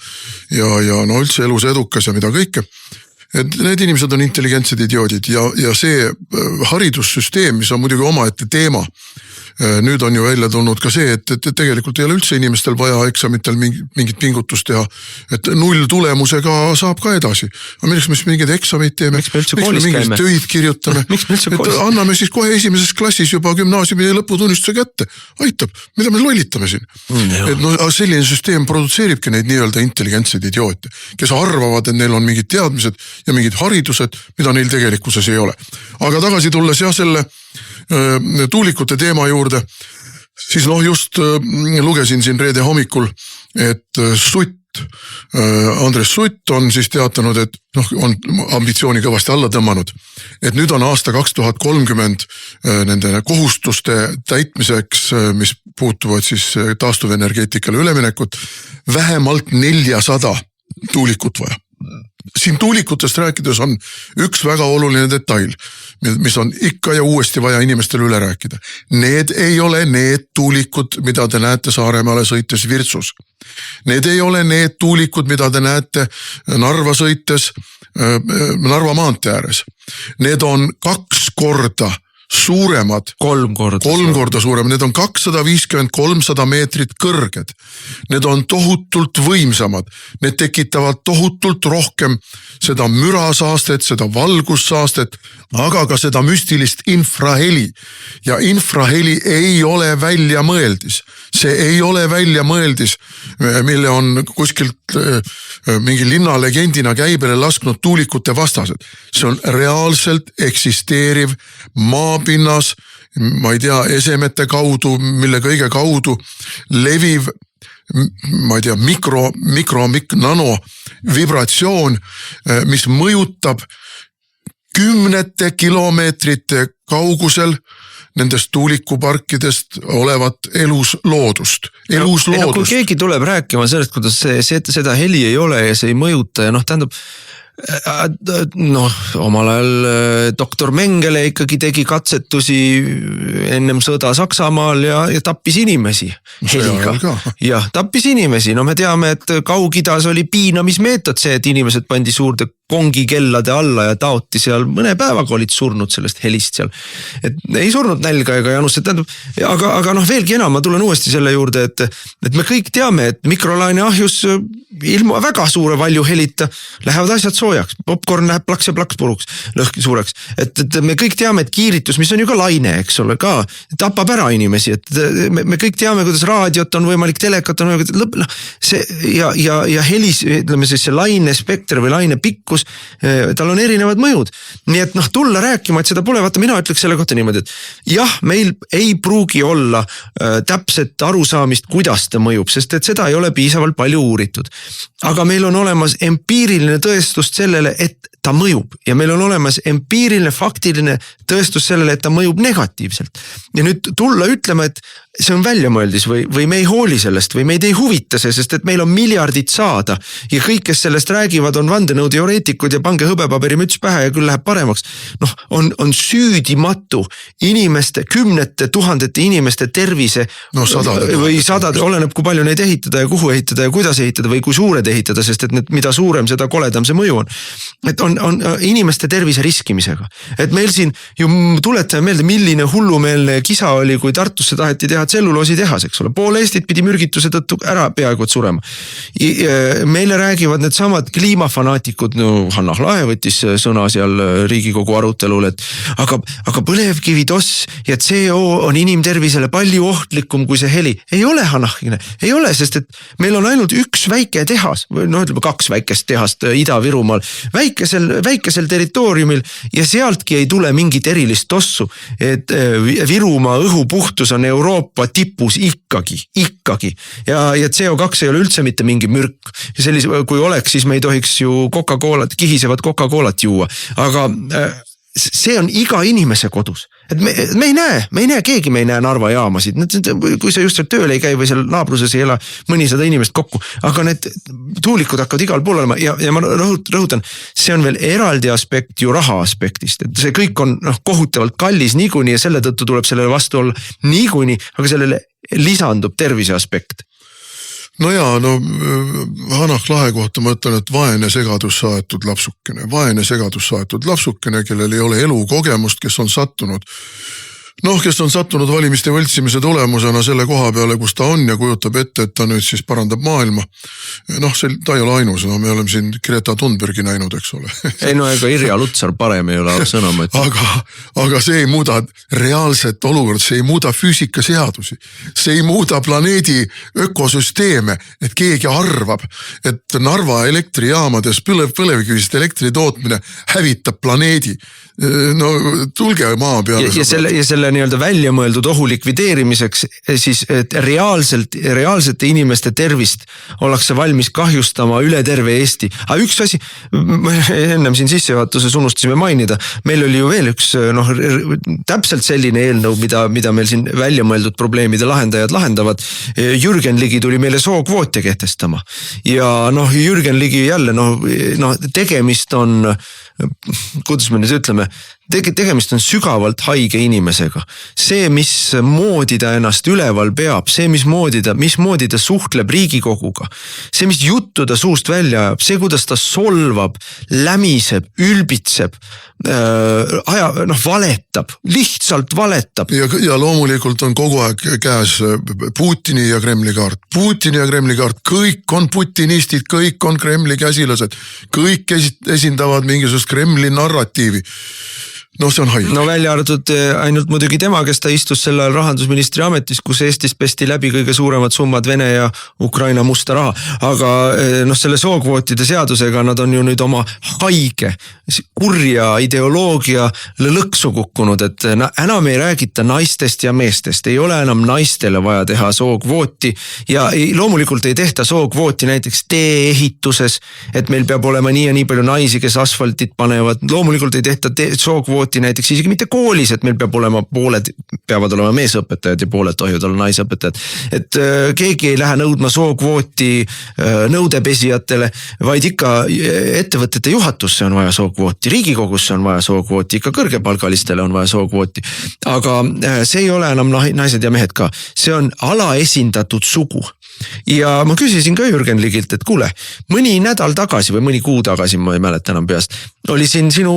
üldse elus edukas ja mida kõike. Et need inimesed on intelligentsed idioodid ja see haridussüsteem, mis on muidugi omaette teema, nüüd on ju välja tulnud ka see, et tegelikult ei ole üldse inimestel vaja eksamitel mingit pingutust teha, et 0 tulemusega saab ka edasi. Aga milleks me siis mingeid eksameid teeme? Miks me mingid töid kirjutame? Et anname siis kohe esimeses klassis juba gümnaasiumi lõputunnistuse kätte. Aitab, mida me lollitame siin? Et selline süsteem produtseeribki neid nii-öelda intelligentseid idioote, kes arvavad, et neil on mingid teadmised ja mingid haridused, mida neil tegelikkuses ei ole. Aga tagasi tulles selle tuulikute teema juurde, siis just lugesin siin reede hommikul, et Andres Sutt on siis teatanud, et on ambitsiooni kõvasti alla tõmmanud, et nüüd on aasta 2030 nende kohustuste täitmiseks, mis puutuvad siis taastuvenergeetikale üleminekut, vähemalt 400 tuulikut vaja. Siin tuulikutest rääkides on üks väga oluline detail, mis on ikka ja uuesti vaja inimestele üle rääkida. Need ei ole need tuulikud, mida te näete Saaremäele sõites Virtsus. Need ei ole need tuulikud, mida te näete Narva sõites Narva maantee ääres. Need on 2 korda suuremad, 3 korda suuremad, need on 250-300 meetrit kõrged. Need on tohutult võimsamad, need tekitavad tohutult rohkem seda mürasaastet, seda valgussaastet, aga ka seda müstilist infraheli. Ja infraheli ei ole väljamõeldis. See ei ole väljamõeldis, mille on kuskilt mingi linnalegendina käibele lasknud tuulikute vastased. See on reaalselt eksisteeriv maapinnas, ma ei tea, esemete kaudu, mille kõige kaudu leviv, ma ei tea, nano vibratsioon, mis mõjutab 10 kilomeetrite kaugusel nendest tuulikuparkidest olevat elusloodust. Kui keegi tuleb rääkima sellest, kuidas seda heli ei ole ja see ei mõjuta ja tähendab, omal ajal doktor Mengele ikkagi tegi katsetusi ennem sõda Saksamaal ja tappis inimesi heliga. Jah, tappis inimesi. Me teame, et Kaug-Idas oli piinamismeetod see, et inimesed pandi suurde kongikellade alla ja taoti seal mõne päevaga olid surnud sellest helist seal. Et ei surnud nälga ega janust, aga veelgi enam, ma tulen uuesti selle juurde, et me kõik teame, et mikrolaineahjus ilma väga suure valju helita lähevad asjad soojaks, popcorn läheb plaks ja plaks puruks, lõhki suureks. Et me kõik teame, et kiiritus, mis on ju ka laine, eks ole, ka tapab ära inimesi, et me kõik teame, kuidas raadiot on võimalik, telekat on võimalik, ja helis, ütleme siis see laine spekter või laine pikkus, tal on erinevad mõjud. Nii et tulla rääkima, et seda pole, vaata mina ütleks selle kohta niimoodi, et jah, meil ei pruugi olla täpset arusaamist, kuidas ta mõjub, sest et seda ei ole piisavalt palju uuritud. Aga meil on olemas empiiriline tõestus sellele, et ta mõjub ja meil on olemas empiiriline, faktiline tõestus sellele, et ta mõjub negatiivselt. Ja nüüd tulla ütlema, et see on väljamõeldis või me ei hooli sellest või meid ei huvita see, sest et meil on miljardid saada ja kõik, kes sellest räägivad, on vandenõuteoreetikud ja pange hõbepaberi müts pähe ja küll läheb paremaks. On süüdimatu inimeste, kümnete tuhandete inimeste tervise või sadade, oleneb kui palju neid ehitada ja kuhu ehitada ja kuidas ehitada või kui suured ehitada, sest et mida suurem, seda koledam see mõju on. Et on inimeste tervise riskimisega. Et meil siin ju tuletame meelde, milline hullumeelne kisa oli, kui Tartusse taheti teha tselluloositehas, eks ole. Pool Eestit pidi mürgituse tõttu ära peaaegu et surema. Meile räägivad need samad kliimafanaatikud, Hanah Lahe võttis sõna seal Riigikogu arutelul, et aga põlevkivi toss ja CO on inimtervisele palju ohtlikum kui see heli. Ei ole, Hanahine, ei ole, sest et meil on ainult üks väike tehas, ütleme 2 väikest tehast Ida-Virumaal, väikesel territooriumil ja sealtki ei tule mingit erilist tossu, et Virumaa õhupuhtus on Euroopa tipus ikkagi ja CO2 ei ole üldse mitte mingi mürk ja kui oleks, siis me ei tohiks ju kihisevat Coca-Colat juua, aga see on iga inimese kodus. Et me ei näe, keegi me ei näe Narva jaamasid, kui sa just seal tööl ei käi või seal naabruses ei ela mõnisada inimest kokku, aga need tuulikud hakkavad igal pool olema ja ma rõhutan, see on veel eraldi aspekt ju raha aspektist, et see kõik on kohutavalt kallis niikuinii ja selle tõttu tuleb sellele vastu olla niikuinii, aga sellele lisandub tervise aspekt. Hanah Lahe kohta ma ütlen, et vaene segadus saatud lapsukene, kellel ei ole elukogemust, kes on sattunud valimiste võltsimise tulemusena selle koha peale, kus ta on ja kujutab ette, et ta nüüd siis parandab maailma. Ta ei ole ainus, me oleme siin Greta Thunbergi näinud, eks ole. Ega Irja Lutsar parem ei ole sõna mõttes. Aga see ei muuda reaalset olukorda, see ei muuda füüsikaseadusi, see ei muuda planeedi ökosüsteeme, et keegi arvab, et Narva elektrijaamades põlevkivist elektri tootmine hävitab planeedi. Tulge maa peale. Ja selle nii-öelda välja mõeldud ohu likvideerimiseks siis, et reaalsete inimeste tervist ollakse valmis kahjustama üle terve Eesti. Aga üks asi, ennem siin sissejuhatuses unustasime mainida, meil oli ju veel üks täpselt selline eelnõu, mida meil siin välja mõeldud probleemide lahendajad lahendavad. Jürgen Ligi tuli meile sookvoote kehtestama ja Jürgen Ligi jälle, tegemist on, kuidas me nüüd ütleme, tegemist on sügavalt haige inimesega. See, mismoodi ta ennast üleval peab, see, mismoodi ta suhtleb Riigikoguga, see, mis juttu ta suust välja ajab, see, kuidas ta solvab, lämiseb, ülbitseb, valetab, lihtsalt valetab. Ja loomulikult on kogu aeg käes Putini ja Kremli kaart, kõik on putinistid, kõik on Kremli käsilased, kõik esindavad mingisugust Kremli narratiivi. See on haige. Välja arvatud ainult muidugi tema, kes ta istus selle rahandusministri ametis, kus Eestis pesti läbi kõige suuremad summad Vene ja Ukraina musta raha. Aga selle sookvootide seadusega nad on ju nüüd oma haige, kurja ideoloogia lõksu kukkunud, et enam ei räägita naistest ja meestest, ei ole enam naistele vaja teha sookvooti ja loomulikult ei tehta sookvooti näiteks tee-ehituses, et meil peab olema nii ja nii palju naisi, kes asfaltit panevad, loomulikult ei tehta sookvooti sookvooti näiteks isegi mitte koolis, et meil pooled peavad olema meesõpetajad ja pooled tohivad olla naisõpetajad. Et keegi ei lähe nõudma sookvooti nõudepesijatele, vaid ikka ettevõtete juhatusse on vaja sookvooti, Riigikogusse on vaja sookvooti, ikka kõrgepalgalistele on vaja sookvooti. Aga see ei ole enam naised ja mehed ka, see on alaesindatud sugu. Ja ma küsisin ka Jürgen Ligilt, et kuule, mõni nädal tagasi või mõni kuu tagasi, ma ei mäleta enam peast, oli siin sinu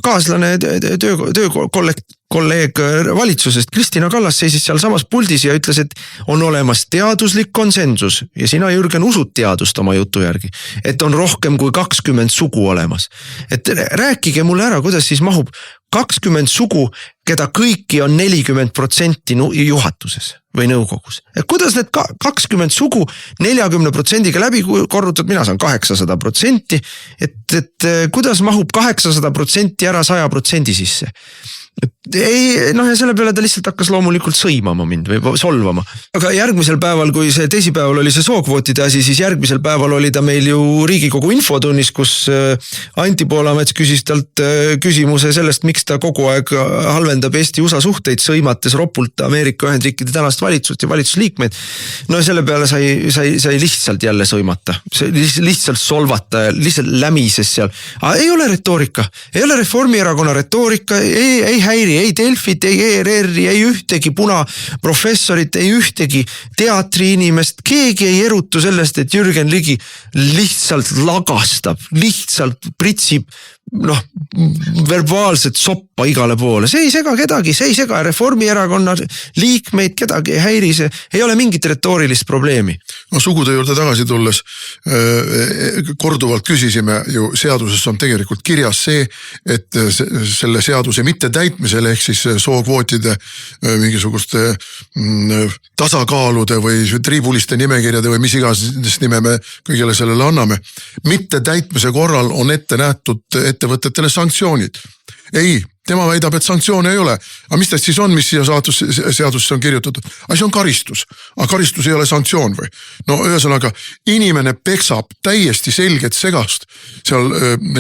kaaslane töökolleeg valitsusest, Kristina Kallas seisis seal samas puldis ja ütles, et on olemas teaduslik konsensus ja sina, Jürgen, usud teadust oma jutu järgi, et on rohkem kui 20 sugu olemas. Et rääkige mulle ära, kuidas siis mahub 20 sugu, keda kõiki on 40% juhatuses või nõukogus. Kuidas need 20 sugu 40%-ga läbi korrutad, mina saan 800%, et kuidas mahub 800% ära 100% sisse? Ei, ja selle peale ta lihtsalt hakkas loomulikult sõimama mind või solvama. Aga järgmisel päeval, kui see teisipäeval oli see sookvootide asi, siis järgmisel päeval oli ta meil ju Riigikogu infotunnis, kus Anti Poolamets küsis talt küsimuse sellest, miks ta kogu aeg halvendab Eesti-USA suhteid, sõimates ropult Ameerika Ühendriikide tänast valitsust ja valitsusliikmeid. No selle peale sai lihtsalt jälle sõimata, lihtsalt solvata ja lihtsalt lämises seal. Aga ei ole retoorika, ei ole Reformierakonna retoorika, ei häiri, ei Delfit, ei ERR-i, ei ühtegi punaprofessorit, ei ühtegi teatriinimest, keegi ei erutu sellest, et Jürgen Ligi lihtsalt lagastab, lihtsalt pritsib verbaalset soppa igale poole. See ei sega kedagi, see ei sega Reformierakonna liikmeid, kedagi ei häiri, see ei ole mingit retoorilist probleemi. No sugude juurde tagasi tulles korduvalt küsisime ju, seaduses on tegelikult kirjas see, et selle seaduse mitte täitmisel ehk siis sookvootide mingisuguste tasakaalude või triibuliste nimekirjade või mis iganes nime me kõigele sellele anname. Mitte täitmise korral on ette nähtud ettevõtetele sanktsioonid. Ei, tema väidab, et sanktsioone ei ole. Aga mis teist siis on, mis siia seadusse on kirjutatud? Aga see on karistus. Aga karistus ei ole sanktsioon või? No ühesõnaga, inimene peksab täiesti selget segast seal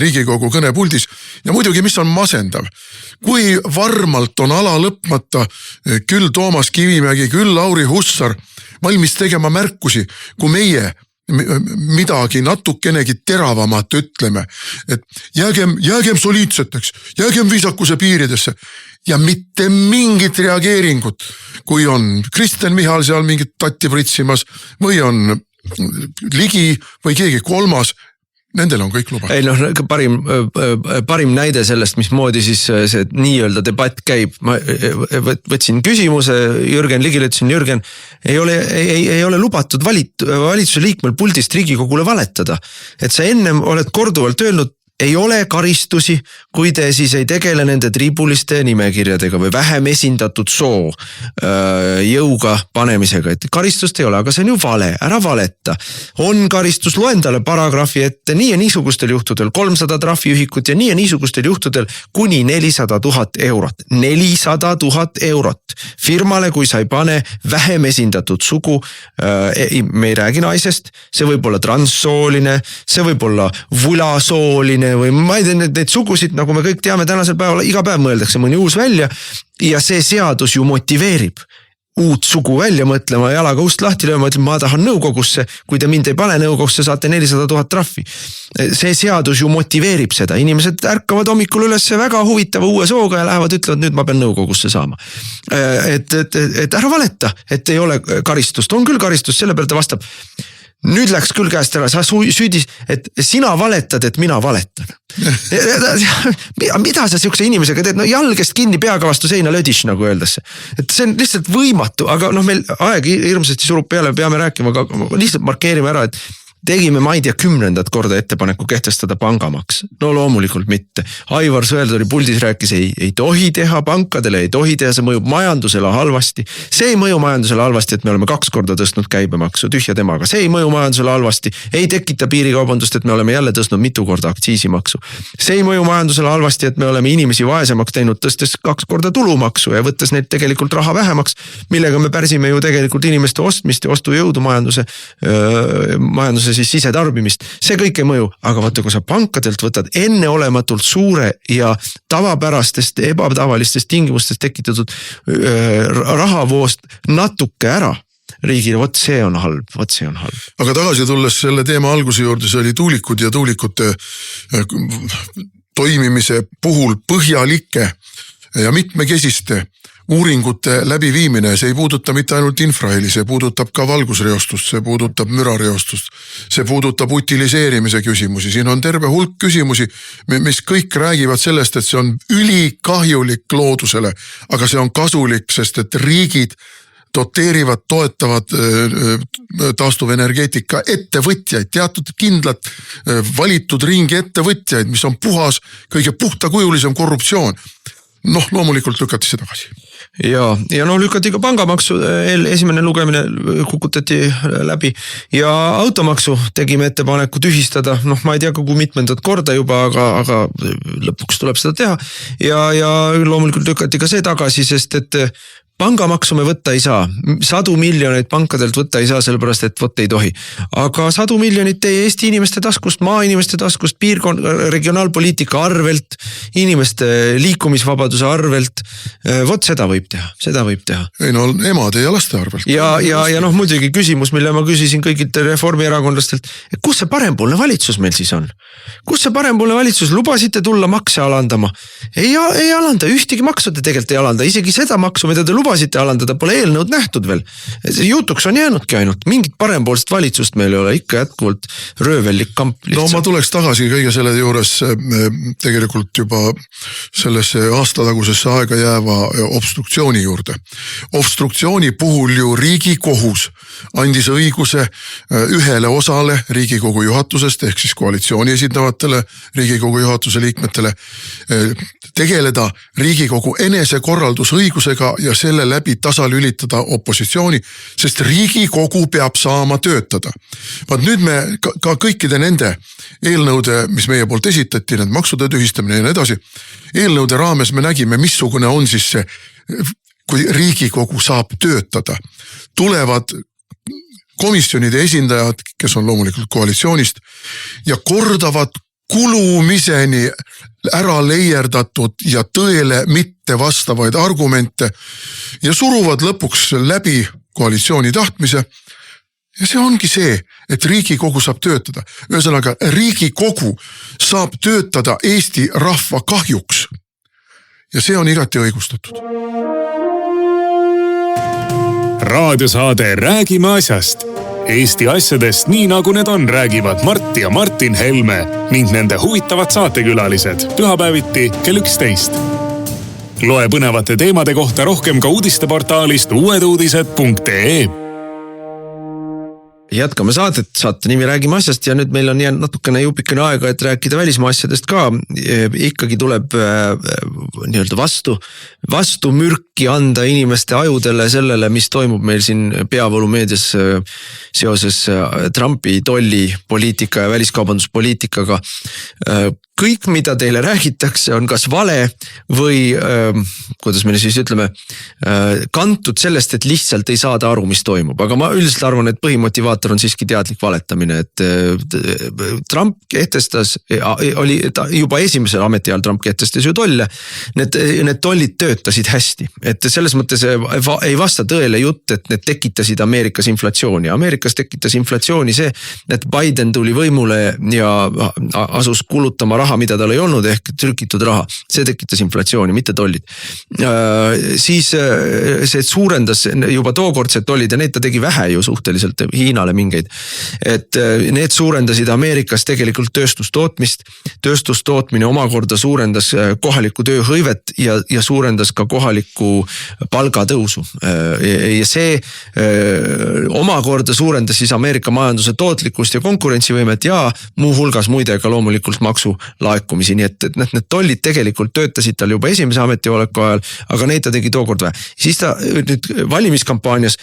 Riigikogu kõnepuldis ja muidugi, mis on masendav. Kui varmalt on ala lõpmata küll Toomas Kivimägi, küll Lauri Hussar valmis tegema märkusi, kui meie midagi natukenegi teravamat ütleme, et jäägem soliidseteks, jäägem viisakuse piiridesse ja mitte mingit reageeringut, kui on Kristen Michal seal mingit tatti pritsimas või on Ligi või keegi kolmas. Nendel on kõik lubatud. Ei parim näide sellest, mismoodi siis see nii-öelda debatt käib. Ma võtsin küsimuse Jürgen Ligile, ütlesin, Jürgen, ei ole lubatud valitsuse liikmel puldist Riigikogule valetada. Et sa ennem oled korduvalt öelnud, ei ole karistusi, kui te siis ei tegele nende triibuliste nimekirjadega või vähem esindatud soo jõuga panemisega, et karistust ei ole, aga see on ju vale, ära valeta. On karistus, loen talle paragrahvi ette, nii ja niisugustel juhtudel 300 trahviühikut ja nii ja niisugustel juhtudel kuni 400 000 eurot. 400 000 eurot firmale, kui sa ei pane vähem esindatud sugu, me ei räägi naisest, see võib olla transsooline, see võib olla vulasooline või ma ei tea, need sugusid, nagu me kõik teame tänasel päeval, iga päev mõeldakse mõni uus välja ja see seadus ju motiveerib uut sugu välja mõtlema, jalaga ust lahti lööma, ütlema, ma tahan nõukogusse, kui te mind ei pane nõukogusse, saate 400 000 trahvi. See seadus ju motiveerib seda, inimesed ärkavad hommikul üles väga huvitava uue sooga ja lähevad, ütlevad, nüüd ma pean nõukogusse saama. Et ära valeta, et ei ole karistust, on küll karistus, selle peale ta vastab, nüüd läks küll käest ära, sa süüdis, et sina valetad, et mina valetan. Mida sa siukse inimesega teed? No jalgest kinni peaga vastu seina lödiš, nagu öeldesse. Et see on lihtsalt võimatu, aga meil aeg hirmsasti surub peale, peame rääkima, aga lihtsalt markeerime ära, et tegime, ma ei tea, 10. korda ettepaneku kehtestada pangamaks. No loomulikult mitte. Aivar Sõerd oli puldis, rääkis, ei tohi teha pankadele, ei tohi teha, see mõjub majandusele halvasti. See ei mõju majandusele halvasti, et me oleme 2 korda tõstnud käibemaksu, tühja temaga. See ei mõju majandusele halvasti, ei tekita piirikaubandust, et me oleme jälle tõstnud mitu korda aktsiisimaksu. See ei mõju majandusele halvasti, et me oleme inimesi vaesemaks teinud, tõstes 2 korda tulumaksu ja võttes neid tegelikult raha vähemaks, millega me pärsime ju tegelikult inimeste ostmist ja ostujõudu majanduses see siis sisetarbimist, see kõik ei mõju, aga vaata, kui sa pankadelt võtad enneolematult suure ja tavapärastest ebatavalistest tingimustest tekitatud rahavoost natuke ära riigile, vot see on halb. aga tagasi tulles selle teema alguse juurde, see oli tuulikud ja tuulikute toimimise puhul põhjalike ja mitmekesiste uuringute läbiviimine, see ei puuduta mitte ainult infraheli, see puudutab ka valgusreostust, see puudutab mürareostust, see puudutab utiliseerimise küsimusi, siin on terve hulk küsimusi, mis kõik räägivad sellest, et see on ülikahjulik loodusele, aga see on kasulik, sest et riigid doteerivad, toetavad taastuvenergeetika ettevõtjaid, teatud kindlad valitud ringi ettevõtjaid, mis on puhas, kõige puhtakujulisem korruptsioon. Loomulikult lükati see tagasi. Ja lükati ka pangamaksu, esimene lugemine kukutati läbi ja automaksu tegime ettepaneku tühistada, ma ei tea kui mitmendat korda juba, aga lõpuks tuleb seda teha ja loomulikult lükati ka see tagasi, sest et pangamaksu me võtta ei saa, 100 miljoneid pankadelt võtta ei saa, sellepärast et võtta ei tohi. Aga 100 miljonit teie Eesti inimeste taskust, maainimeste taskust, regionaalpoliitika arvelt, inimeste liikumisvabaduse arvelt, vot seda võib teha. Ei emade ja laste arvelt. Ja muidugi küsimus, mille ma küsisin kõigilt reformierakondlastelt, kus see parempoolne valitsus meil siis on? Kus see parempoolne valitsus, lubasite tulla makse alandama? Ei alanda, ühtegi maksu te tegelikult ei alanda, isegi seda maksu, mida te lubasite alandada, pole eelnõud nähtud veel. Jutuks on jäänudki ainult, mingit parempoolset valitsust meil ei ole, ikka jätkuvalt röövellik kamp lihtsalt. Ma tuleks tagasi kõige selle juures tegelikult juba sellesse aastatagusesse aega jääva obstruktsiooni juurde. Obstruktsiooni puhul ju Riigikohus andis õiguse ühele osale Riigikogu juhatusest ehk siis koalitsiooni esindavatele Riigikogu juhatuse liikmetele tegeleda Riigikogu enesekorraldusõigusega ja selle läbi tasalülitada opositsiooni, sest Riigikogu peab saama töötada. Vaat nüüd me ka kõikide nende eelnõude, mis meie poolt esitati, need maksude tühistamine ja nii edasi, eelnõude raames me nägime, missugune on siis see, kui Riigikogu saab töötada. Tulevad komisjonide esindajad, kes on loomulikult koalitsioonist ja kordavad kulumiseni ära leierdatud ja tõele mitte vastavaid argumente ja suruvad lõpuks läbi koalitsiooni tahtmise. Ja see ongi see, et Riigikogu saab töötada. Ühesõnaga, Riigikogu saab töötada Eesti rahva kahjuks. Ja see on igati õigustatud. Raadiosaade Räägime asjast. Eesti asjadest nii nagu need on, räägivad Mart ja Martin Helme ning nende huvitavad saatekülalised pühapäeviti kell 11. Loe põnevate teemade kohta rohkem ka uudisteportaalist uueduudised.ee. Jätkame saate nimi Räägime asjast ja nüüd meil on jäänud natukene jupikene aega, et rääkida välismaa asjadest ka. Ikkagi tuleb nii-öelda vastu mürki anda inimeste ajudele sellele, mis toimub meil siin peavoolumeedias seoses Trumpi tollipoliitika ja väliskaubanduspoliitikaga. Kõik, mida teile räägitakse, on kas vale või, kuidas me siis ütleme, kantud sellest, et lihtsalt ei saada aru, mis toimub. Aga ma üldiselt arvan, et põhimotivaator on siiski teadlik valetamine, et Trump kehtestas, ta juba esimesel ametiajal Trump kehtestas ju tolle, need tollid töötasid hästi. Et selles mõttes ei vasta tõele jutt, et need tekitasid Ameerikas inflatsiooni. Ameerikas tekitas inflatsiooni see, et Biden tuli võimule ja asus kulutama raha, mida tal ei olnud, ehk trükitud raha. See tekitas inflatsiooni, mitte tollid. Siis see suurendas juba tookordset tollid ja neid ta tegi vähe ju suhteliselt Hiinale mingeid. Et need suurendasid Ameerikas tegelikult tööstustootmist. Tööstustootmine omakorda suurendas kohalikku tööhõivet ja suurendas ka kohalikku palgatõusu. Ja see omakorda suurendas siis Ameerika majanduse tootlikkust ja konkurentsivõimet ja muu hulgas muide ka loomulikult maksu laekumisi, nii et need tollid tegelikult töötasid tal juba esimese ametioleku ajal, aga neid ta tegi tookord vähe. Siis ta nüüd valimiskampaanias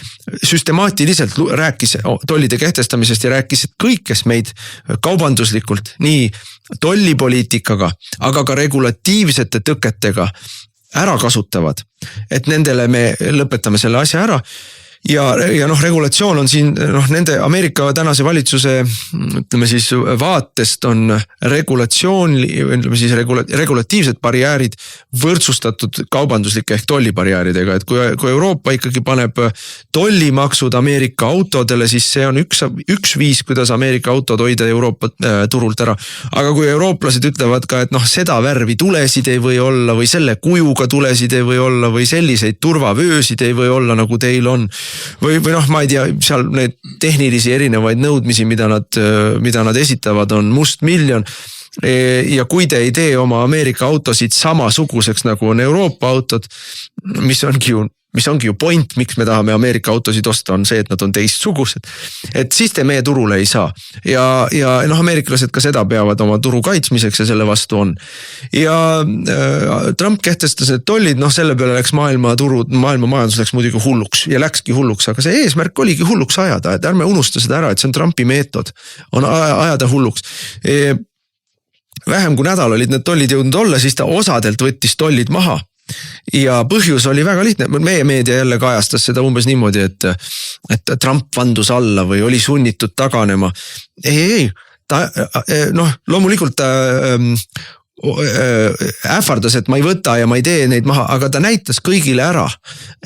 süstemaatiliselt rääkis tollide kehtestamisest ja rääkis, et kõik, kes meid kaubanduslikult nii tollipoliitikaga, aga ka regulatiivsete tõketega ära kasutavad, et nendele me lõpetame selle asja ära. ja noh, regulatsioon on siin nende Ameerika tänase valitsuse ütleme siis vaatest on regulatiivsed barjäärid võrdsustatud kaubanduslike ehk tollibarjääridega, et kui Euroopa ikkagi paneb tollimaksud Ameerika autodele, siis see on üks viis, kuidas Ameerika autod hoida Euroopa turult ära. Aga kui eurooplased ütlevad ka, et seda värvi tulesid ei või olla või selle kujuga tulesid ei või olla või selliseid turvavöösid ei või olla, nagu teil on. Või ma ei tea, seal need tehnilisi erinevaid nõudmisi, mida nad esitavad, on must miljon. Ja kui te ei tee oma Ameerika autosid samasuguseks, nagu on Euroopa autod, mis ongi ju point, miks me tahame Ameerika autosid osta, on see, et nad on teistsugused. Et siis te meie turule ei saa. Ja ameeriklased ka seda peavad oma turu kaitsmiseks ja selle vastu on. Ja Trump kehtestas need tollid, selle peale läks maailma majandus läks muidugi hulluks ja läkski hulluks, aga see eesmärk oligi hulluks ajada, et ärme unusta seda ära, et see on Trumpi meetod, on ajada hulluks. Vähem kui nädal olid need tollid jõudnud olla, siis ta osadelt võttis tollid maha. Ja põhjus oli väga lihtne, meie meedia jälle kajastas seda umbes niimoodi, et Trump vandus alla või oli sunnitud taganema. Ei, loomulikult ta ähvardas, et ma ei võta ja ma ei tee neid maha, aga ta näitas kõigile ära,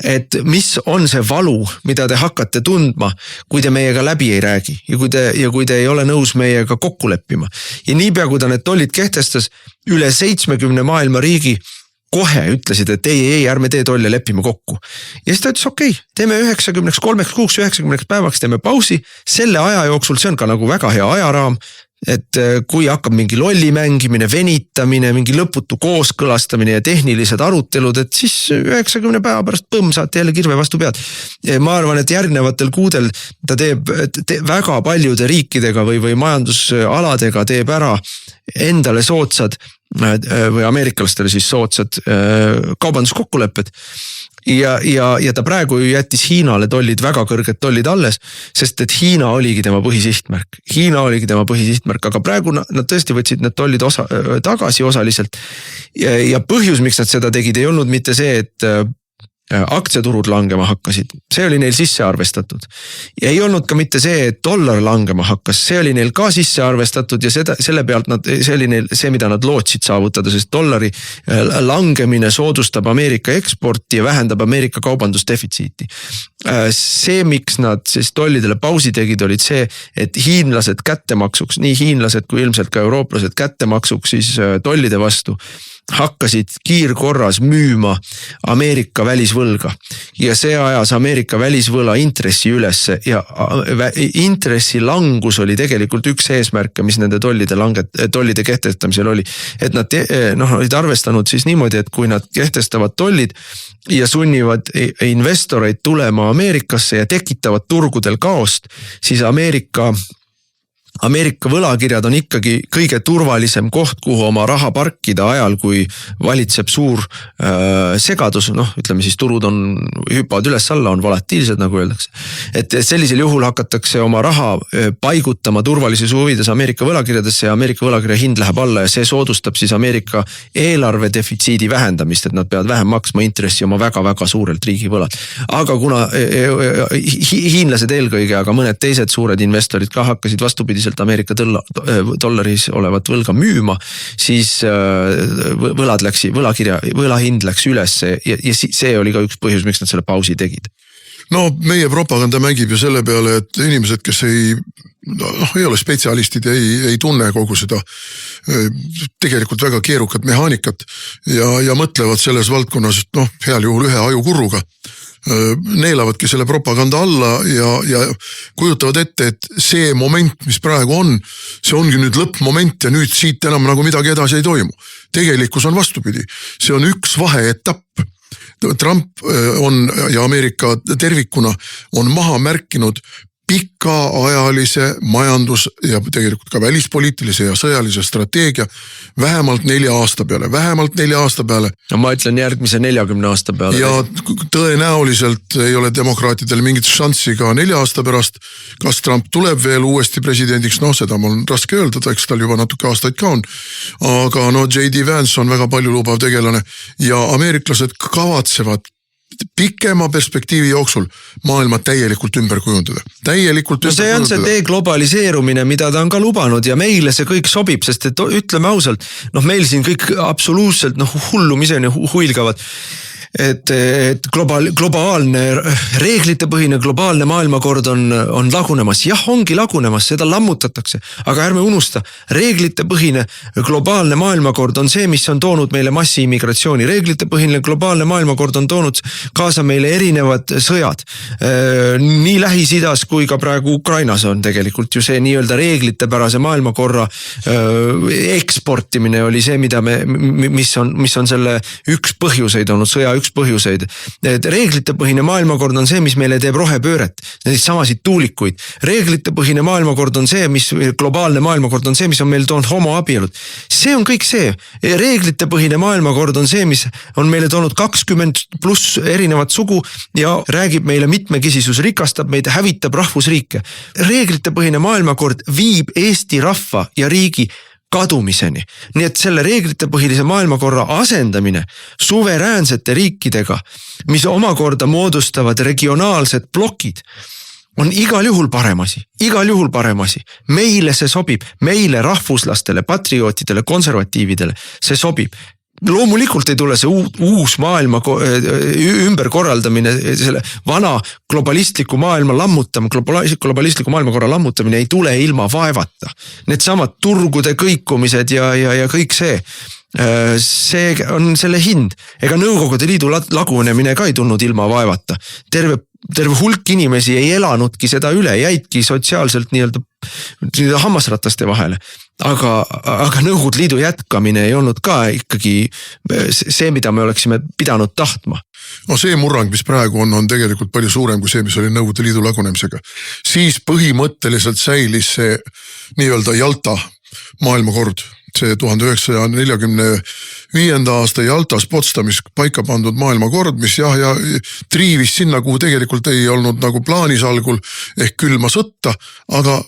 et mis on see valu, mida te hakkate tundma, kui te meiega läbi ei räägi ja kui te ei ole nõus meiega kokku leppima. Ja niipea, kui ta need tollid kehtestas, üle 70 maailma riigi kohe ütlesid, et ei, ärme tee tolle, lepime kokku. Ja siis ta ütles, okei, teeme 93 kuuks, 90 päevaks, teeme pausi. Selle aja jooksul, see on ka nagu väga hea ajaraam, et kui hakkab mingi lolli mängimine, venitamine, mingi lõputu kooskõlastamine ja tehnilised arutelud, et siis 90 päeva pärast saate jälle kirve vastu pead. Ma arvan, et järgnevatel kuudel ta teeb väga paljude riikidega või majandusaladega teeb ära endale sootsad või ameeriklastele siis sootsad kaubanduskokkulepped. Ja ta praegu jättis Hiinale väga kõrged tollid alles, sest et Hiina oligi tema põhisihtmärk, aga praegu nad tõesti võtsid need tollid tagasi osaliselt. Ja põhjus, miks nad seda tegid, ei olnud mitte see, et aktsiaturud langema hakkasid, see oli neil sisse arvestatud. Ja ei olnud ka mitte see, et dollar langema hakkas, see oli neil ka sisse arvestatud ja selle pealt see oli neil see, mida nad lootsid saavutada, sest dollari langemine soodustab Ameerika eksporti ja vähendab Ameerika kaubandusdefitsiiti. See, miks nad siis tollidele pausi tegid, olid see, et hiinlased kättemaksuks, nii hiinlased kui ilmselt ka eurooplased kättemaksuks siis tollide vastu hakkasid kiirkorras müüma Ameerika välisvõlga ja see ajas Ameerika välisvõla intressi ülesse ja intressi langus oli tegelikult üks eesmärke, mis nende tollide kehtestamisel oli, et nad olid arvestanud siis niimoodi, et kui nad kehtestavad tollid ja sunnivad investoreid tulema Ameerikasse ja tekitavad turgudel kaost, siis Ameerika võlakirjad on ikkagi kõige turvalisem koht, kuhu oma raha parkida ajal, kui valitseb suur segadus, ütleme siis turud hüppavad üles-alla, on volatiilsed, nagu öeldakse. Et sellisel juhul hakatakse oma raha paigutama turvalisuse huvides Ameerika võlakirjadesse ja Ameerika võlakirja hind läheb alla ja see soodustab siis Ameerika eelarve defitsiidi vähendamist, et nad peavad vähem maksma intressi oma väga-väga suurelt riigivõlad. Aga kuna hiinlased eelkõige, aga mõned teised suured investorid ka hakkasid vastupidiselt Ameerika dollaris olevat võlga müüma, siis võlahind läks üles ja see oli ka üks põhjus, miks nad selle pausi tegid. No meie propaganda mängib ju selle peale, et inimesed, kes ei ole spetsialistid ja ei tunne kogu seda tegelikult väga keerukat mehaanikat ja mõtlevad selles valdkonnas, heal juhul ühe ajukurruga. Neelavadki selle propaganda alla ja kujutavad ette, et see moment, mis praegu on, see ongi nüüd lõppmoment ja nüüd siit enam nagu midagi edasi ei toimu. Tegelikkus on vastupidi. See on üks vaheetapp. Trump ja Ameerika tervikuna on maha märkinud pikaajalise majandus ja tegelikult ka välispoliitilise ja sõjalise strateegia vähemalt 4 aasta peale. No ma ütlen järgmise 40 aasta peale. Ja tõenäoliselt ei ole demokraatidel mingit šanssi ka 4 aasta pärast. Kas Trump tuleb veel uuesti presidendiks? Seda mul on raske öelda, eks tal juba natuke aastaid ka on. Aga J.D. Vance on väga palju lubav tegelane ja ameeriklased kavatsevad pikema perspektiivi jooksul maailma täielikult ümber kujundada. Täielikult no see on see deglobaliseerumine, mida ta on ka lubanud ja meile see kõik sobib, sest et ütleme ausalt, noh meil siin kõik absoluutselt hullumiseni huilgavad. Et globaalne reeglitepõhine globaalne maailmakord on lagunemas. Jah, ongi lagunemas, seda lammutatakse, aga ärme unusta, reeglitepõhine globaalne maailmakord on see, mis on toonud meile massiimmigratsiooni. Reeglitepõhine globaalne maailmakord on toonud kaasa meile erinevad sõjad. Nii Lähis-Idas kui ka praegu Ukrainas on tegelikult ju see nii-öelda reeglitepärase maailmakorra eksportimine oli see, mis on selle üks põhjuseid olnud, sõja üks põhjuseid. Reeglitepõhine maailmakord on see, mis meile teeb rohepööret, neid samasid tuulikuid. Reeglitepõhine maailmakord on see, globaalne maailmakord on see, mis on meil toonud homoabielud. See on kõik see. Reeglitepõhine maailmakord on see, mis on meile toonud 20+ erinevat sugu ja räägib meile mitmekesisus, rikastab meid, hävitab rahvusriike. Reeglitepõhine maailmakord viib Eesti rahva ja riigi kadumiseni. Nii et selle reeglitepõhilise maailmakorra asendamine suveräänsete riikidega, mis omakorda moodustavad regionaalsed plokid, on igal juhul parem asi. Igal juhul parem asi. Meile see sobib. Meile rahvuslastele, patriootidele, konservatiividele see sobib. Loomulikult ei tule see uus maailma ümberkorraldamine, selle vana globalistliku maailma globalistliku maailmakorra lammutamine ei tule ilma vaevata. Need samad turgude kõikumised ja kõik see on selle hind. Ega Nõukogude Liidu lagunemine ka ei tulnud ilma vaevata. Terve hulk inimesi ei elanudki seda üle, jäidki sotsiaalselt nii-öelda hammasrataste vahele. Aga Nõukogude Liidu jätkamine ei olnud ka ikkagi see, mida me oleksime pidanud tahtma. No see murrang, mis praegu on tegelikult palju suurem kui see, mis oli Nõukogude Liidu lagunemisega. Siis põhimõtteliselt säilis see nii-öelda Jalta maailmakord. See 1945. aasta Jaltas Potsdamis paika pandud maailmakord, mis ja triivis sinna, kuhu tegelikult ei olnud nagu plaanis algul ehk külma sõtta, aga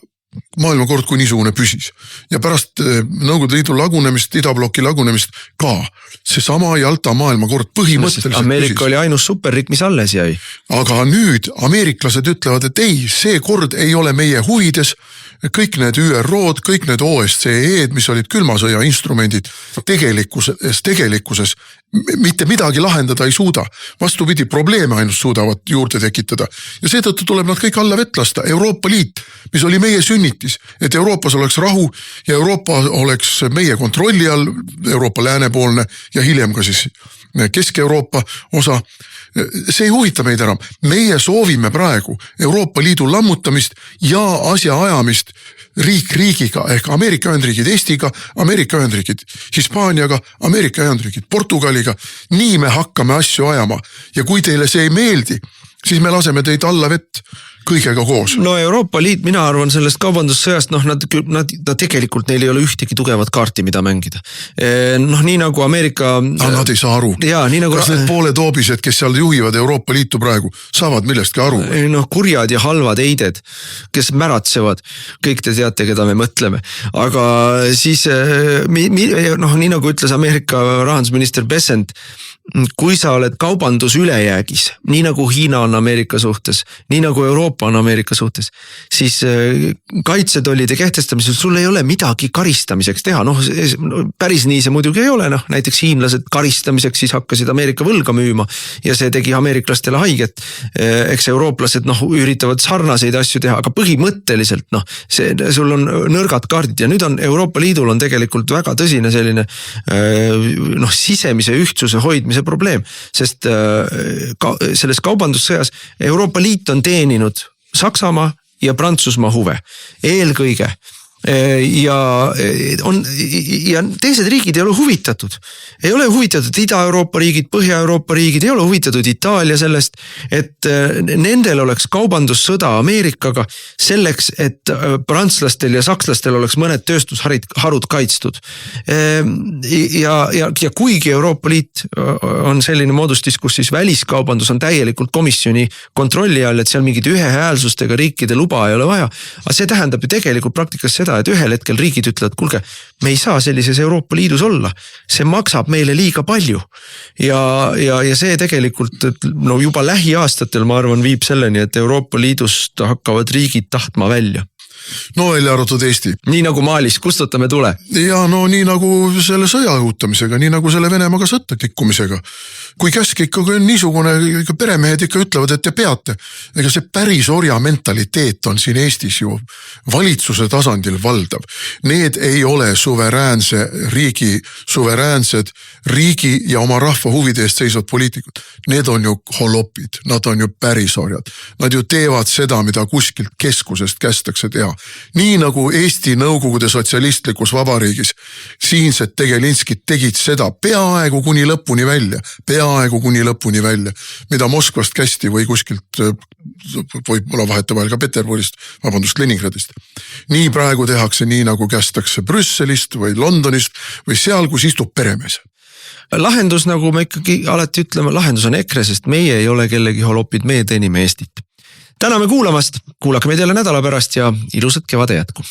maailmakord kui niisugune püsis. Ja pärast Nõukogude Liidu lagunemist, idabloki lagunemist ka seesama Jalta maailmakord põhimõtteliselt Ameerika püsis. Oli ainus superriik, mis alles jäi. Aga nüüd ameeriklased ütlevad, et ei, see kord ei ole meie huvides. Kõik need ÜRO-d, kõik need OSCE-d, mis olid külmasõja instrumendid, tegelikkuses mitte midagi lahendada ei suuda. Vastupidi, probleeme ainult suudavad juurde tekitada. Ja seetõttu tuleb nad kõik alla vett lasta. Euroopa Liit, mis oli meie sünnitis, et Euroopas oleks rahu ja Euroopa oleks meie kontrolli all, Euroopa läänepoolne ja hiljem ka siis Kesk-Euroopa osa. See ei huvita meid enam. Meie soovime praegu Euroopa Liidu lammutamist ja asja ajamist riik riigiga ehk Ameerika Ühendriigid Eestiga, Ameerika Ühendriigid Hispaaniaga, Ameerika Ühendriigid Portugaliga. Nii me hakkame asju ajama ja kui teile see ei meeldi, siis me laseme teid alla vett kõigega koos. No Euroopa Liit, mina arvan sellest kaubandussõjast, nad tegelikult neil ei ole ühtegi tugevat kaarti, mida mängida. Nii nagu Ameerika... Nad ei saa aru. Jaa, nii nagu... Kas need poole toobised, kes seal juhivad Euroopa Liitu praegu, saavad millestki aru? Kurjad ja halvad eided, kes märatsevad, kõik te teate, keda me mõtleme. Aga siis, nii nagu ütles Ameerika rahandusminister Bessent, kui sa oled kaubandus ülejäägis, nii nagu Hiina on Ameerika suhtes, nii nagu Euroopa on Ameerika suhtes, siis kaitsedollide kehtestamisel sul ei ole midagi karistamiseks teha. Päris nii see muidugi ei ole. Näiteks hiinlased karistamiseks siis hakkasid Ameerika võlga müüma ja see tegi ameeriklastele haiget. Eks eurooplased üritavad sarnaseid asju teha, aga põhimõtteliselt sul on nõrgad kaardid ja nüüd on Euroopa Liidul on tegelikult väga tõsine selline sisemise ühtsuse hoidmise probleem, sest selles kaubandussõjas Euroopa Liit on teeninud Saksamaa ja Prantsusmaa huve eelkõige. Ja teised riigid ei ole huvitatud. Ei ole huvitatud Ida-Euroopa riigid, Põhja-Euroopa riigid, ei ole huvitatud Itaalia sellest, et nendel oleks kaubandussõda Ameerikaga selleks, et prantslastel ja sakslastel oleks mõned tööstusharud kaitstud. Ja kuigi Euroopa Liit on selline moodustis, kus siis väliskaubandus on täielikult komisjoni kontrolli all, et seal mingid ühehäälsustega riikide luba ei ole vaja, aga see tähendab ju tegelikult praktikas seda, seda, et ühel hetkel riigid ütlevad, kuulge, me ei saa sellises Euroopa Liidus olla. See maksab meile liiga palju. Ja see tegelikult no juba lähiaastatel ma arvan viib selleni, et Euroopa Liidust hakkavad riigid tahtma välja. No välja arvatud Eesti. Nii nagu Malis, kustutame tule. Ja no nii nagu selle sõja õhutamisega, nii nagu selle Venemaaga sõtta tikkumisega. Kui käsk ikkagi on niisugune, peremehed ikka ütlevad, et te peate. Ega see päris orja mentaliteet on siin Eestis ju valitsuse tasandil valdav. Need ei ole suveräänsed riigi ja oma rahva huvide eest seisvad poliitikud. Need on ju holopid, nad on ju päris orjad. Nad ju teevad seda, mida kuskilt keskusest kästakse teha. Nii nagu Eesti Nõukogude sotsialistlikus vabariigis siinsed tegelinskid tegid seda peaaegu kuni lõpuni välja, mida Moskvast kästi või kuskilt, võib-olla vahetevahel ka Peterburist, Leningradist. Nii praegu tehakse nii nagu kästakse Brüsselist või Londonist või seal, kus istub peremees. Lahendus, nagu me ikkagi alati ütleme, lahendus on EKRE, sest meie ei ole kellegi holopid, meie teenime Eestit. Täname kuulamast, kuulake meid jälle nädala pärast ja ilusat kevade jätku.